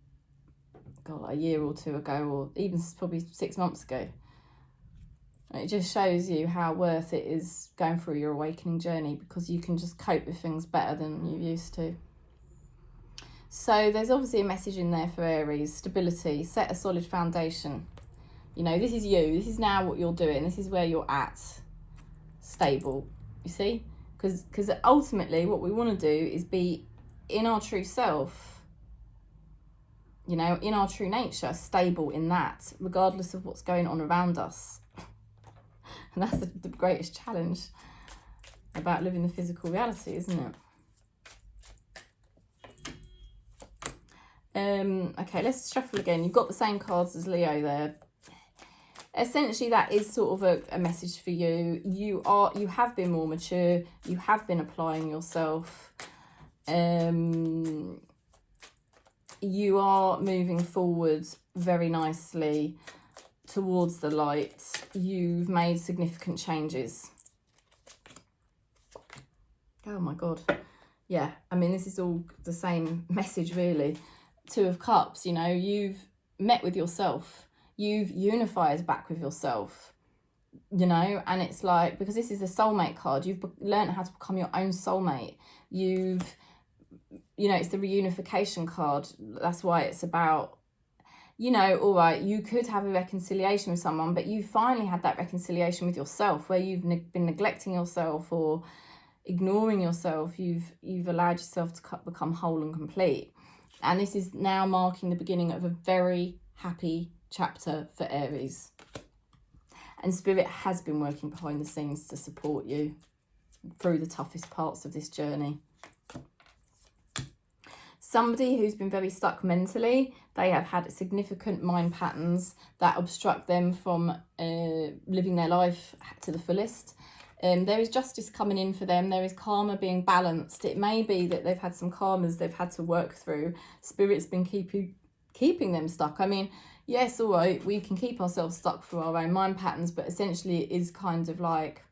God, a year or two ago, or even probably 6 months ago. It just shows you how worth it is going through your awakening journey, because you can just cope with things better than you used to. So there's obviously a message in there for Aries. Stability, set a solid foundation. You know, this is you. This is now what you're doing. This is where you're at. Stable, you see? Because ultimately what we want to do is be in our true self, you know, in our true nature, stable in that, regardless of what's going on around us. And that's the greatest challenge about living the physical reality, isn't it? Okay, let's shuffle again. You've got the same cards as Leo there. Essentially, that is sort of a message for you. You have been more mature. You have been applying yourself. You are moving forward very nicely towards the light. You've made significant changes. Oh my God. Yeah, I mean, this is all the same message, really. Two of Cups, you know, you've met with yourself. You've unified back with yourself, you know, and it's like, because this is a soulmate card, you've learned how to become your own soulmate. You know, it's the reunification card. That's why it's about, you know, all right, you could have a reconciliation with someone, but you finally had that reconciliation with yourself, where you've been neglecting yourself or ignoring yourself. You've allowed yourself to become whole and complete. And this is now marking the beginning of a very happy chapter for Aries. And Spirit has been working behind the scenes to support you through the toughest parts of this journey. Somebody who's been very stuck mentally, they have had significant mind patterns that obstruct them from living their life to the fullest. There is justice coming in for them. There is karma being balanced. It may be that they've had some karmas they've had to work through. Spirit's been keeping them stuck. I mean, yes, all right, we can keep ourselves stuck through our own mind patterns, but essentially it is kind of like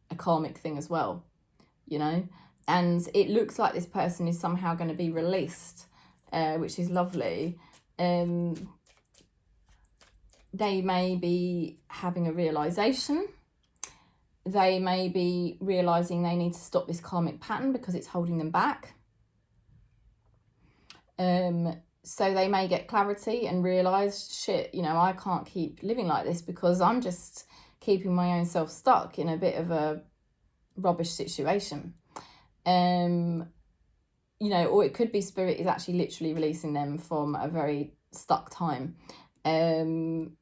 a karmic thing as well, you know? And it looks like this person is somehow going to be released, which is lovely. They may be having a realisation. They may be realising they need to stop this karmic pattern because it's holding them back. So they may get clarity and realise, shit, you know, I can't keep living like this because I'm just keeping my own self stuck in a bit of a rubbish situation. You know, or it could be Spirit is actually literally releasing them from a very stuck time. In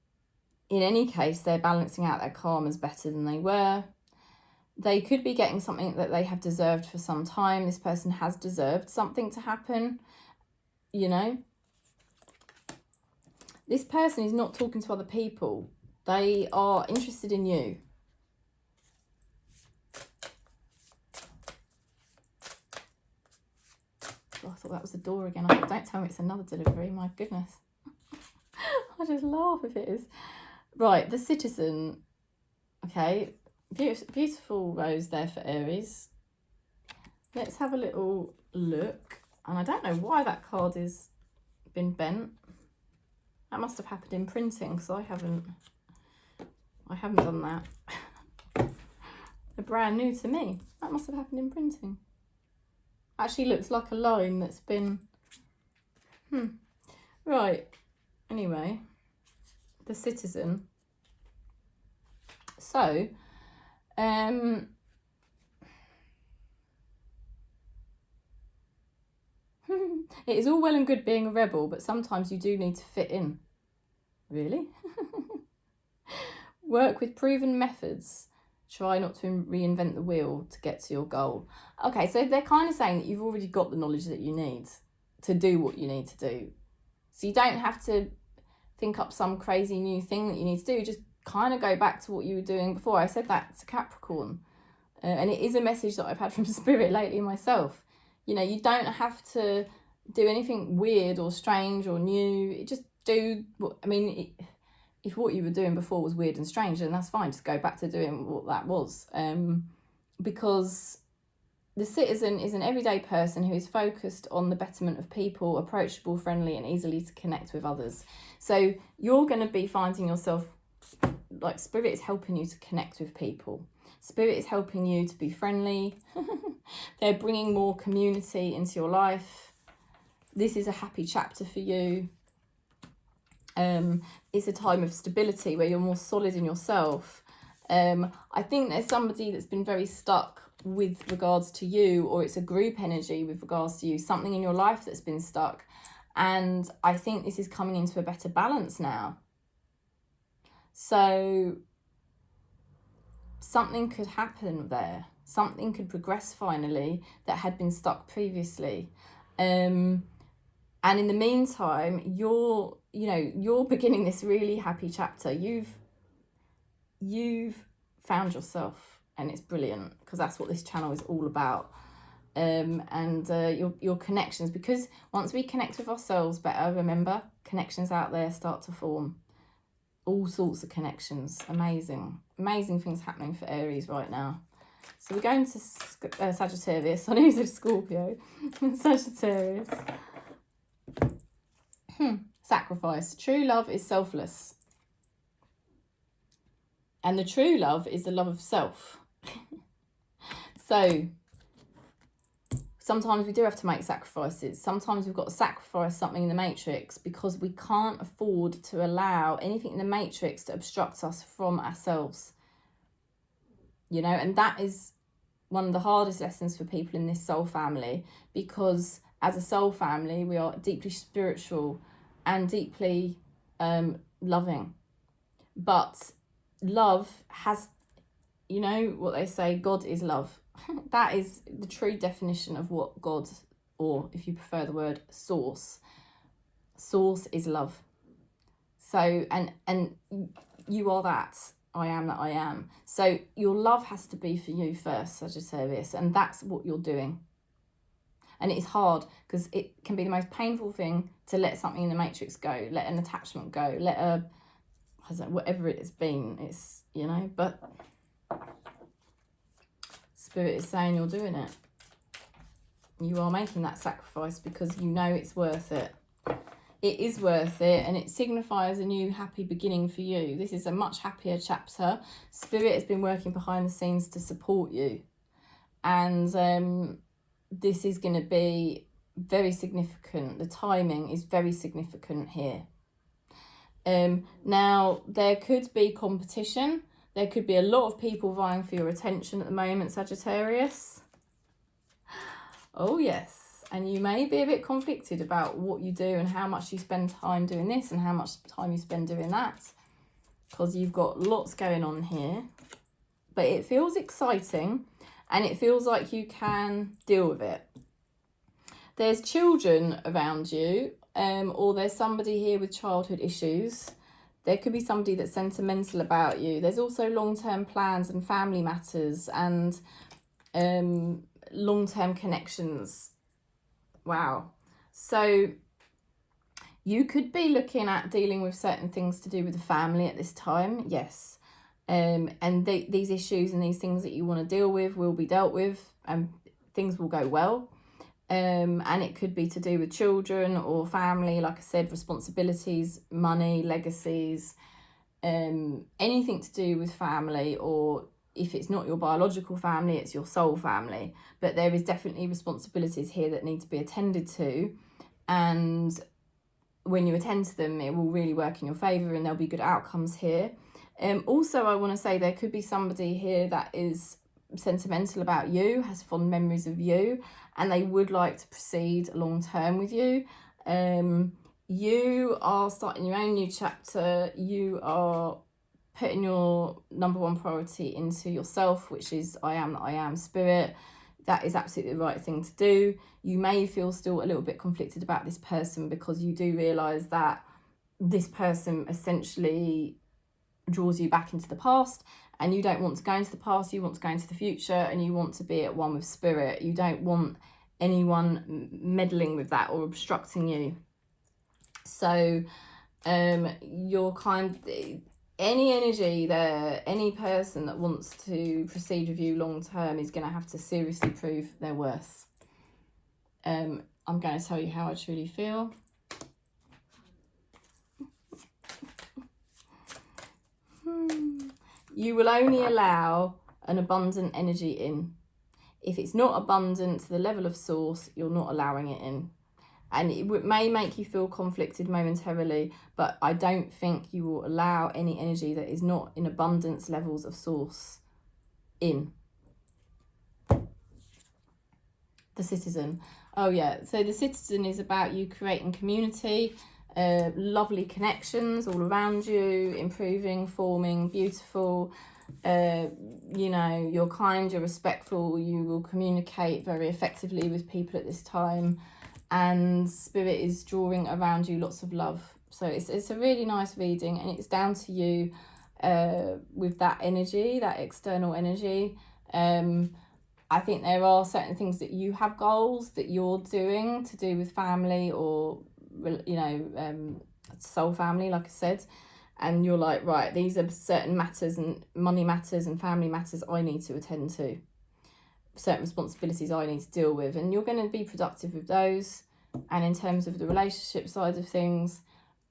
any case, they're balancing out their karmas better than they were. They could be getting something that they have deserved for some time. This person has deserved something to happen, you know. This person is not talking to other people. They are interested in you. Oh, I thought that was the door again. I thought, don't tell me it's another delivery. My goodness. I just laugh if it is. Right, the Citizen. Okay, beautiful rose there for Aries. Let's have a little look. And I don't know why that card has been bent. That must have happened in printing, because I haven't done that. They're brand new to me. That must have happened in printing. Actually looks like a line that's been... Right, anyway. The Citizen. So, it is all well and good being a rebel, but sometimes you do need to fit in. Really? Work with proven methods. Try not to reinvent the wheel to get to your goal. Okay, so they're kind of saying that you've already got the knowledge that you need to do what you need to do. So you don't have to think up some crazy new thing that you need to do. Just kind of go back to what you were doing before. I said that to Capricorn. And it is a message that I've had from Spirit lately myself. You know, you don't have to do anything weird or strange or new. You just do what, I mean, if what you were doing before was weird and strange, then that's fine. Just go back to doing what that was. Because the Citizen is an everyday person who is focused on the betterment of people, approachable, friendly, and easily to connect with others. So you're going to be finding yourself, like, Spirit is helping you to connect with people. Spirit is helping you to be friendly. They're bringing more community into your life. This is a happy chapter for you. It's a time of stability where you're more solid in yourself. I think there's somebody that's been very stuck with regards to you, or it's a group energy with regards to you, something in your life that's been stuck. And I think this is coming into a better balance now. So something could happen there. Something could progress finally that had been stuck previously. And in the meantime, you're beginning this really happy chapter. You've found yourself, and it's brilliant, because that's what this channel is all about. Your connections, because once we connect with ourselves better, remember, connections out there start to form. All sorts of connections. Amazing things happening for Aries right now. So we're going to Sagittarius. I know you said Scorpio. Sagittarius. Sacrifice. True love is selfless. And the true love is the love of self. So sometimes we do have to make sacrifices. Sometimes we've got to sacrifice something in the matrix because we can't afford to allow anything in the matrix to obstruct us from ourselves. You know, and that is one of the hardest lessons for people in this soul family, because as a soul family, we are deeply spiritual and deeply loving. But love has, you know what they say, God is love. That is the true definition of what God, or if you prefer the word source is love. So, and you are that. I am that I am. So your love has to be for you first, Sagittarius, and that's what you're doing. And it's hard because it can be the most painful thing to let something in the matrix go, let an attachment go, let a, I don't know, whatever it has been. It's, you know, but Spirit is saying you're doing it. You are making that sacrifice because you know it's worth it. It is worth it, and it signifies a new happy beginning for you. This is a much happier chapter. Spirit has been working behind the scenes to support you. And this is going to be very significant. The timing is very significant here. Now, there could be competition. There could be a lot of people vying for your attention at the moment, Sagittarius. Oh, yes. And you may be a bit conflicted about what you do and how much you spend time doing this and how much time you spend doing that, because you've got lots going on here. But it feels exciting and it feels like you can deal with it. There's children around you, or there's somebody here with childhood issues. There could be somebody that's sentimental about you. There's also long-term plans and family matters and long-term connections. Wow. So you could be looking at dealing with certain things to do with the family at this time. Yes. And these issues and these things that you want to deal with will be dealt with, and things will go well. And it could be to do with children or family, like I said, responsibilities, money, legacies, anything to do with family, or if it's not your biological family, it's your soul family. But there is definitely responsibilities here that need to be attended to. And when you attend to them, it will really work in your favour and there'll be good outcomes here. Also, I want to say there could be somebody here that is sentimental about you, has fond memories of you, and they would like to proceed long term with you. You are starting your own new chapter. You are putting your number one priority into yourself, which is I am that I am, Spirit. That is absolutely the right thing to do. You may feel still a little bit conflicted about this person because you do realise that this person essentially draws you back into the past, and you don't want to go into the past, you want to go into the future, and you want to be at one with Spirit. You don't want anyone meddling with that or obstructing you. So you're any energy there, any person that wants to proceed with you long term is going to have to seriously prove their worth. I'm going to tell you how I truly feel. You will only allow an abundant energy in. If it's not abundant to the level of source, you're not allowing it in. And it may make you feel conflicted momentarily, but I don't think you will allow any energy that is not in abundance levels of source in. The Citizen. Oh yeah, so the Citizen is about you creating community, lovely connections all around you, improving, forming, beautiful. You know, you're kind, you're respectful, you will communicate very effectively with people at this time. And Spirit is drawing around you lots of love. So it's a really nice reading, and it's down to you with that energy, that external energy. I think there are certain things that you have goals that you're doing to do with family or, you know, soul family, like I said. And you're like, right, these are certain matters and money matters and family matters I need to attend to. Certain responsibilities I need to deal with, and you're going to be productive with those. And in terms of the relationship side of things,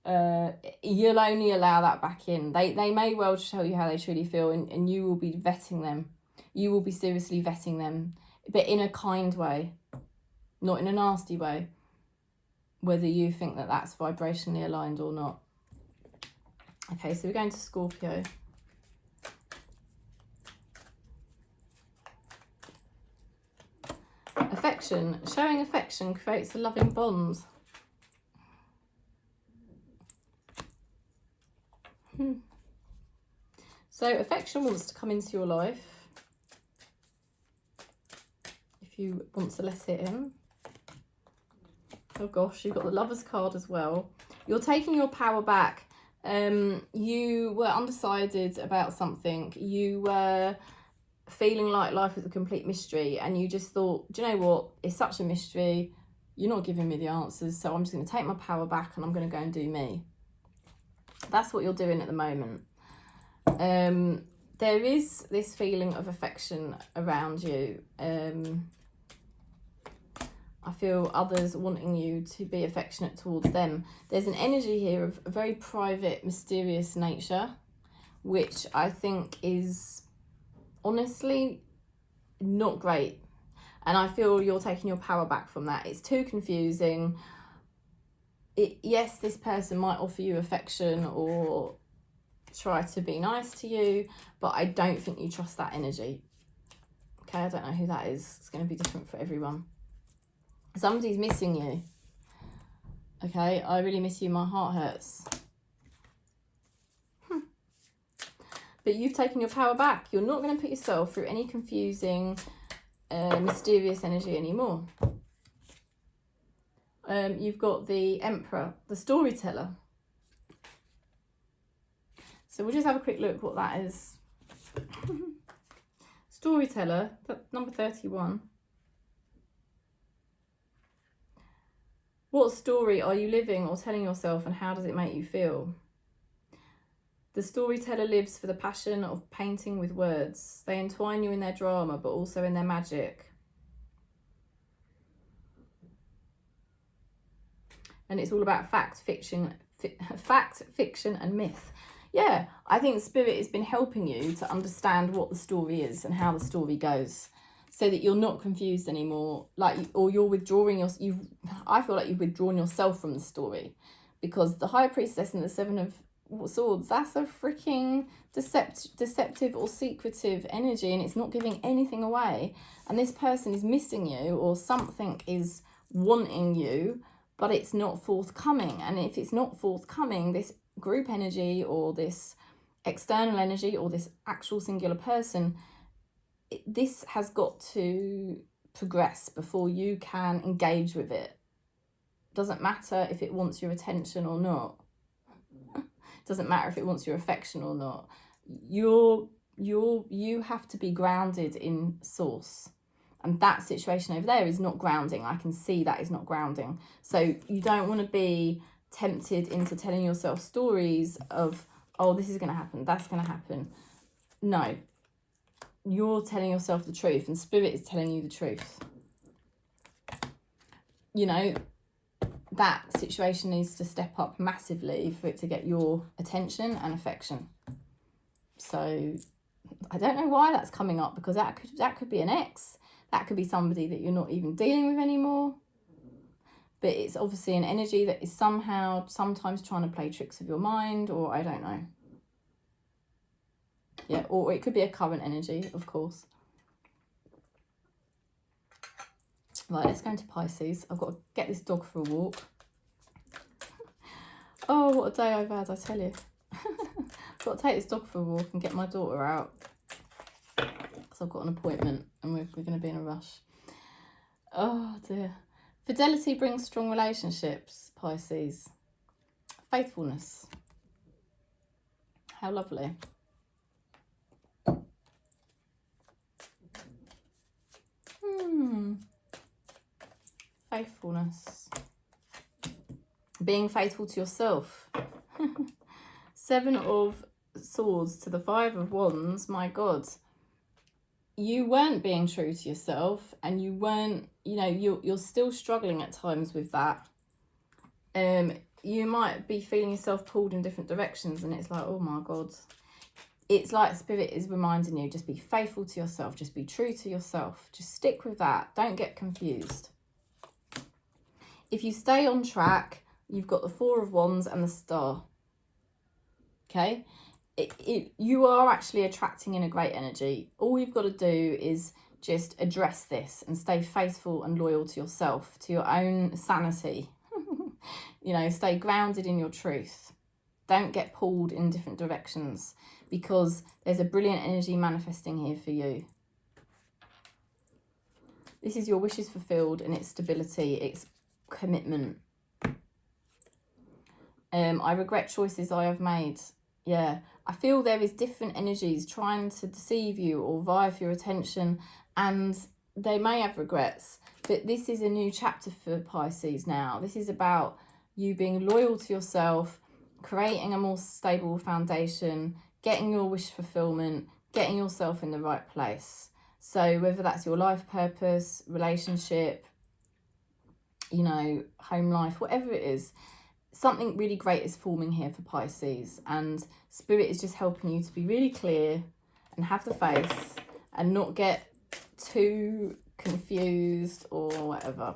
you'll only allow that back in. They may well tell you how they truly feel, and you will be vetting them. You will be seriously vetting them, but in a kind way, not in a nasty way, whether you think that that's vibrationally aligned or not. Okay, so we're going to Scorpio. Affection. Showing affection creates a loving bond. So affection wants to come into your life if you want to let it in. Oh gosh, you've got the Lover's card as well. You're taking your power back. You were undecided about something. You were feeling like life was a complete mystery, and you just thought, do you know what, it's such a mystery, you're not giving me the answers, so I'm just going to take my power back and I'm going to go and do me. That's what you're doing at the moment. There is this feeling of affection around you. I feel others wanting you to be affectionate towards them. There's an energy here of a very private, mysterious nature, which I think is honestly not great. And I feel you're taking your power back from that. It's too confusing. Yes, this person might offer you affection or try to be nice to you, but I don't think you trust that energy. Okay, I don't know who that is. It's going to be different for everyone. Somebody's missing you. Okay, I really miss you. My heart hurts. But you've taken your power back. You're not going to put yourself through any confusing, mysterious energy anymore. You've got the Emperor, the storyteller. So we'll just have a quick look what that is. Storyteller, number 31. What story are you living or telling yourself, and how does it make you feel? The storyteller lives for the passion of painting with words. They entwine you in their drama, but also in their magic. And it's all about fact, fiction, and myth. Yeah, I think Spirit has been helping you to understand what the story is and how the story goes, so that you're not confused anymore. Or you're withdrawing I feel like you've withdrawn yourself from the story, because the High Priestess and the Seven of Swords, that's a freaking deceptive or secretive energy, and it's not giving anything away. And this person is missing you, or something is wanting you, but it's not forthcoming. And if it's not forthcoming, this group energy or this external energy or this actual singular person, this has got to progress before you can engage with it. Doesn't matter if it wants your attention or not. Doesn't matter if it wants your affection or not. You have to be grounded in source. And that situation over there is not grounding. I can see that is not grounding. So you don't want to be tempted into telling yourself stories of, oh, this is going to happen, that's going to happen. No. You're telling yourself the truth, and Spirit is telling you the truth. You know, that situation needs to step up massively for it to get your attention and affection. So I don't know why that's coming up, because that could be an ex. That could be somebody that you're not even dealing with anymore. but it's obviously an energy that is sometimes trying to play tricks with your mind, or I don't know. Yeah, or it could be a current energy, of course. Right, let's go into Pisces. I've got to get this dog for a walk. Oh, what a day I've had, I tell you. I've got to take this dog for a walk and get my daughter out, because I've got an appointment and we're going to be in a rush. Oh dear. Fidelity brings strong relationships, Pisces. Faithfulness. How lovely. Faithfulness. Being faithful to yourself. 7 of Swords to the 5 of Wands. My God. You weren't being true to yourself, and you weren't, you know, you're still struggling at times with that. You might be feeling yourself pulled in different directions, and it's like, oh my God. It's like Spirit is reminding you, just be faithful to yourself. Just be true to yourself. Just stick with that. Don't get confused. If you stay on track, you've got the 4 of Wands and the Star. Okay? You are actually attracting in a great energy. All you've got to do is just address this and stay faithful and loyal to yourself, to your own sanity. You know, stay grounded in your truth. Don't get pulled in different directions, because there's a brilliant energy manifesting here for you. This is your wishes fulfilled, and it's stability, it's commitment. I regret choices I have made. Yeah, I feel there is different energies trying to deceive you or vie for your attention, and they may have regrets, but this is a new chapter for Pisces now. This is about you being loyal to yourself, creating a more stable foundation, getting your wish fulfillment, getting yourself in the right place. So whether that's your life purpose, relationship, you know, home life, whatever it is, something really great is forming here for Pisces, and Spirit is just helping you to be really clear and have the faith and not get too confused or whatever.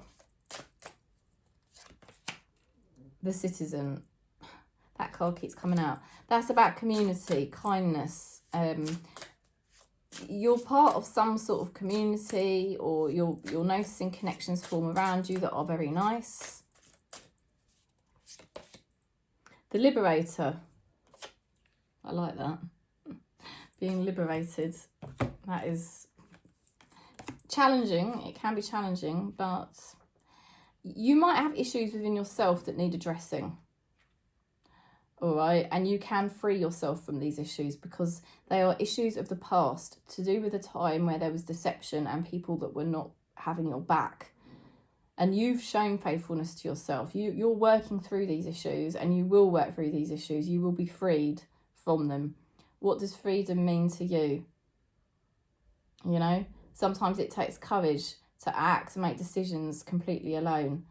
The Citizen. That card keeps coming out. That's about community, kindness. You're part of some sort of community, or you're noticing connections form around you that are very nice. The Liberator. I like that. Being liberated. That is challenging. It can be challenging, but you might have issues within yourself that need addressing. All right, and you can free yourself from these issues, because they are issues of the past, to do with a time where there was deception and people that were not having your back. And you've shown faithfulness to yourself. You're working through these issues, and you will work through these issues. You will be freed from them. What does freedom mean to you? You know, sometimes it takes courage to act and make decisions completely alone.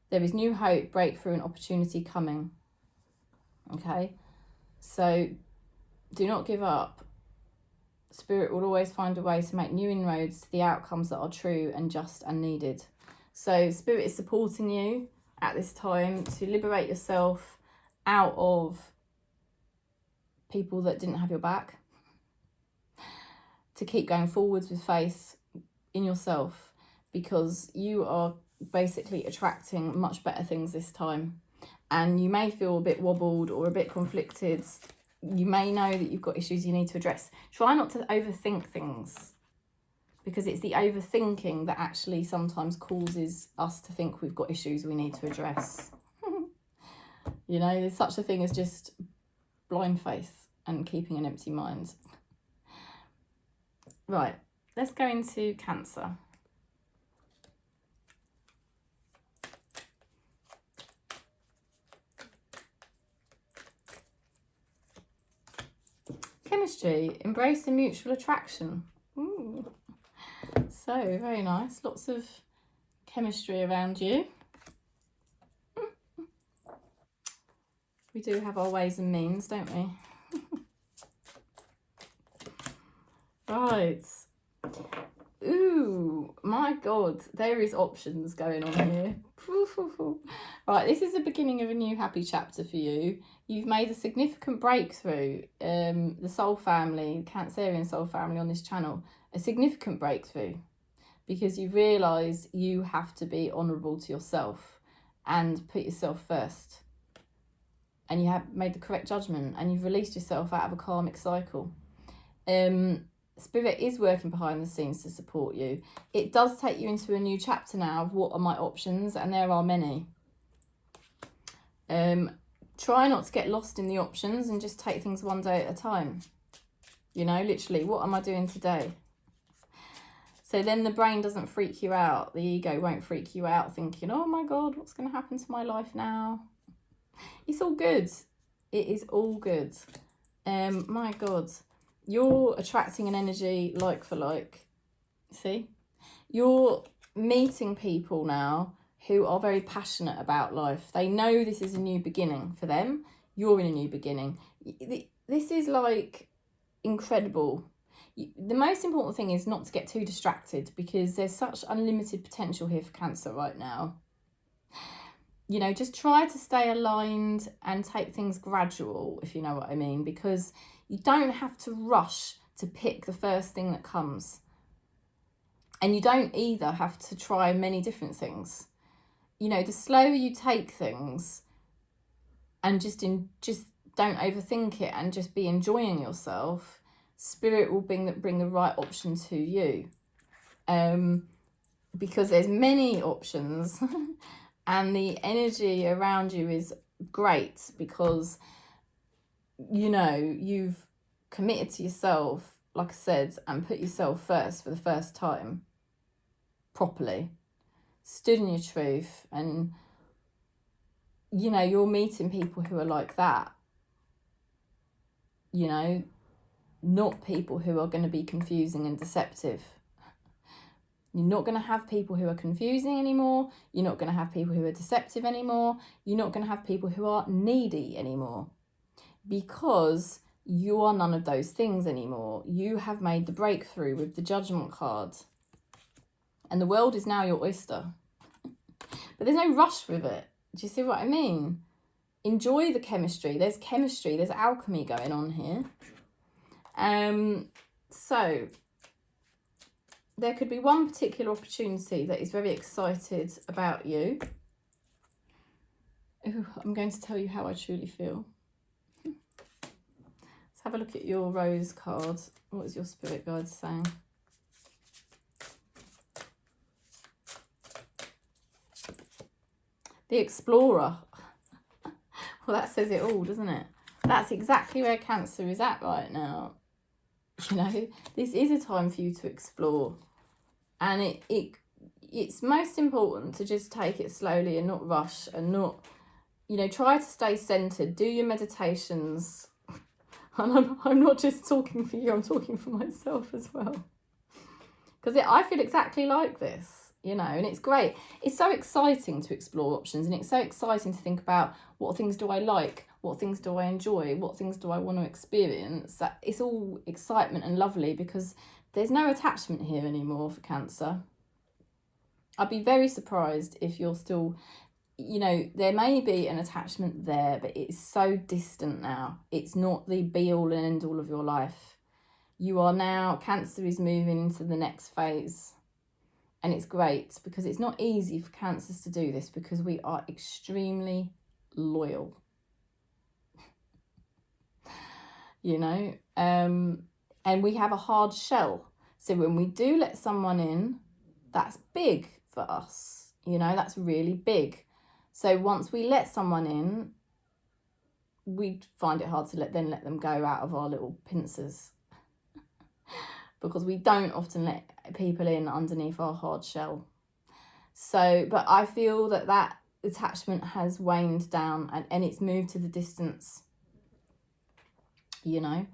There is new hope, breakthrough, and opportunity coming. Okay, so do not give up. Spirit will always find a way to make new inroads to the outcomes that are true and just and needed. So Spirit is supporting you at this time to liberate yourself out of people that didn't have your back, to keep going forwards with faith in yourself, because you are basically attracting much better things this time. And you may feel a bit wobbled or a bit conflicted. You may know that you've got issues you need to address. Try not to overthink things, because it's the overthinking that actually sometimes causes us to think we've got issues we need to address. You know, there's such a thing as just blind faith and keeping an empty mind. Right, let's go into Cancer. Chemistry, embrace a mutual attraction. Ooh. So, very nice. Lots of chemistry around you. We do have our ways and means, don't we? Right. Ooh, my my God, there is options going on here. Right, this is the beginning of a new happy chapter for you. You've made a significant breakthrough. The soul family, Cancerian soul family on this channel, a significant breakthrough, because you've realised you have to be honourable to yourself and put yourself first. And you have made the correct judgment, and you've released yourself out of a karmic cycle. Spirit is working behind the scenes to support you. It does take you into a new chapter now of what are my options, and there are many. Try not to get lost in the options and just take things one day at a time. You know, literally, what am I doing today? So then the brain doesn't freak you out. The ego won't freak you out thinking, oh my God, what's going to happen to my life now? It's all good. It is all good. My God. You're attracting an energy like for like. See? You're meeting people now who are very passionate about life. They know this is a new beginning for them. You're in a new beginning. This is like incredible. The most important thing is not to get too distracted, because there's such unlimited potential here for Cancer right now. You know, just try to stay aligned and take things gradual, if you know what I mean, because you don't have to rush to pick the first thing that comes. And you don't either have to try many different things. You know, the slower you take things and just don't overthink it and just be enjoying yourself, Spirit will bring the right option to you. Because there's many options and the energy around you is great, because you know, you've committed to yourself, like I said, and put yourself first for the first time, properly, stood in your truth, and, you know, you're meeting people who are like that, you know, not people who are going to be confusing and deceptive. You're not going to have people who are confusing anymore. You're not going to have people who are deceptive anymore. You're not going to have people who are needy anymore, because you are none of those things anymore. You have made the breakthrough with the Judgment card, and the world is now your oyster. But there's no rush with it. Do you see what I mean? Enjoy the chemistry. There's chemistry, there's alchemy going on here. So there could be one particular opportunity that is very excited about you. Ooh, I'm going to tell you how I truly feel. Let's have a look at your Rose card. What is your spirit guide saying? The Explorer. Well, that says it all, doesn't it? That's exactly where Cancer is at right now. You know, this is a time for you to explore. And it's most important to just take it slowly and not rush and not, you know, try to stay centered. Do your meditations. And I'm not just talking for you, I'm talking for myself as well. Because I feel exactly like this, you know, and it's great. It's so exciting to explore options, and it's so exciting to think about what things do I like, what things do I enjoy, what things do I want to experience. It's all excitement and lovely, because there's no attachment here anymore for Cancer. I'd be very surprised if you're still, you know, there may be an attachment there, but it's so distant now. It's not the be-all and end-all of your life. You are now, Cancer is moving into the next phase. And it's great, because it's not easy for Cancers to do this, because we are extremely loyal. You know, and we have a hard shell. So when we do let someone in, that's big for us. You know, that's really big. So once we let someone in, we find it hard to let them go out of our little pincers. Because we don't often let people in underneath our hard shell. So, but I feel that attachment has waned down, and it's moved to the distance, you know.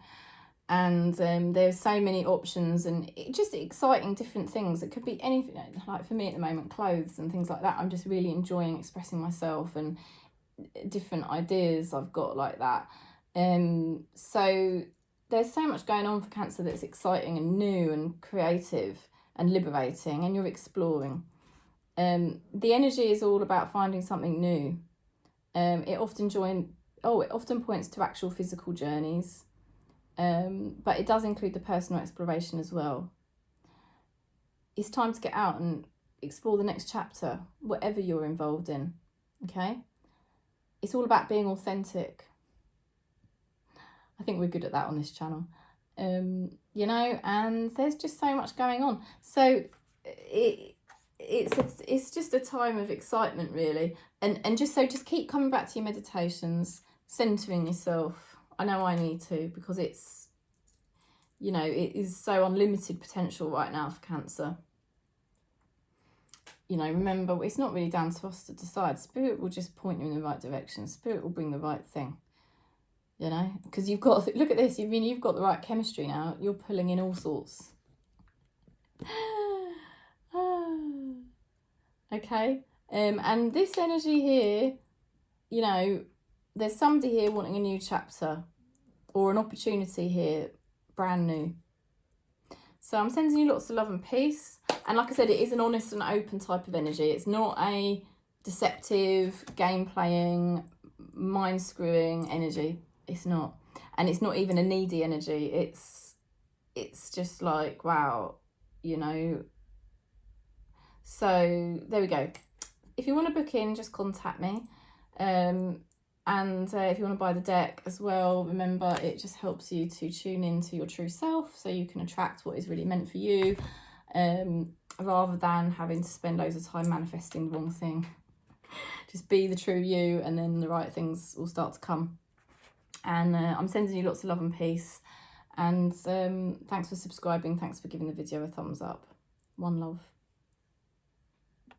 And there's so many options, and just exciting different things. It could be anything, like for me at the moment, clothes and things like that. I'm just really enjoying expressing myself, and different ideas I've got like that. So there's so much going on for Cancer that's exciting and new and creative, and liberating, and you're exploring. The energy is all about finding something new. It often points to actual physical journeys, but it does include the personal exploration as well. It's time to get out and explore the next chapter, whatever you're involved in, okay? It's all about being authentic. I think we're good at that on this channel, you know, and there's just so much going on. So it's just a time of excitement, really, and just keep coming back to your meditations, centering yourself. I know I need to, because it's, you know, it is so unlimited potential right now for Cancer. You know, remember, it's not really down to us to decide. Spirit will just point you in the right direction. Spirit will bring the right thing, you know, because you've got, look at this, you've got the right chemistry now. You're pulling in all sorts. Okay, and this energy here, you know, there's somebody here wanting a new chapter or an opportunity here, brand new. So I'm sending you lots of love and peace. And like I said, it is an honest and open type of energy. It's not a deceptive, game-playing, mind-screwing energy. It's not. And it's not even a needy energy. It's just like, wow, you know. So there we go. If you want to book in, just contact me. And if you want to buy the deck as well, remember, it just helps you to tune into your true self, so you can attract what is really meant for you, rather than having to spend loads of time manifesting the wrong thing. Just be the true you, and then the right things will start to come. And I'm sending you lots of love and peace. And thanks for subscribing. Thanks for giving the video a thumbs up. One love.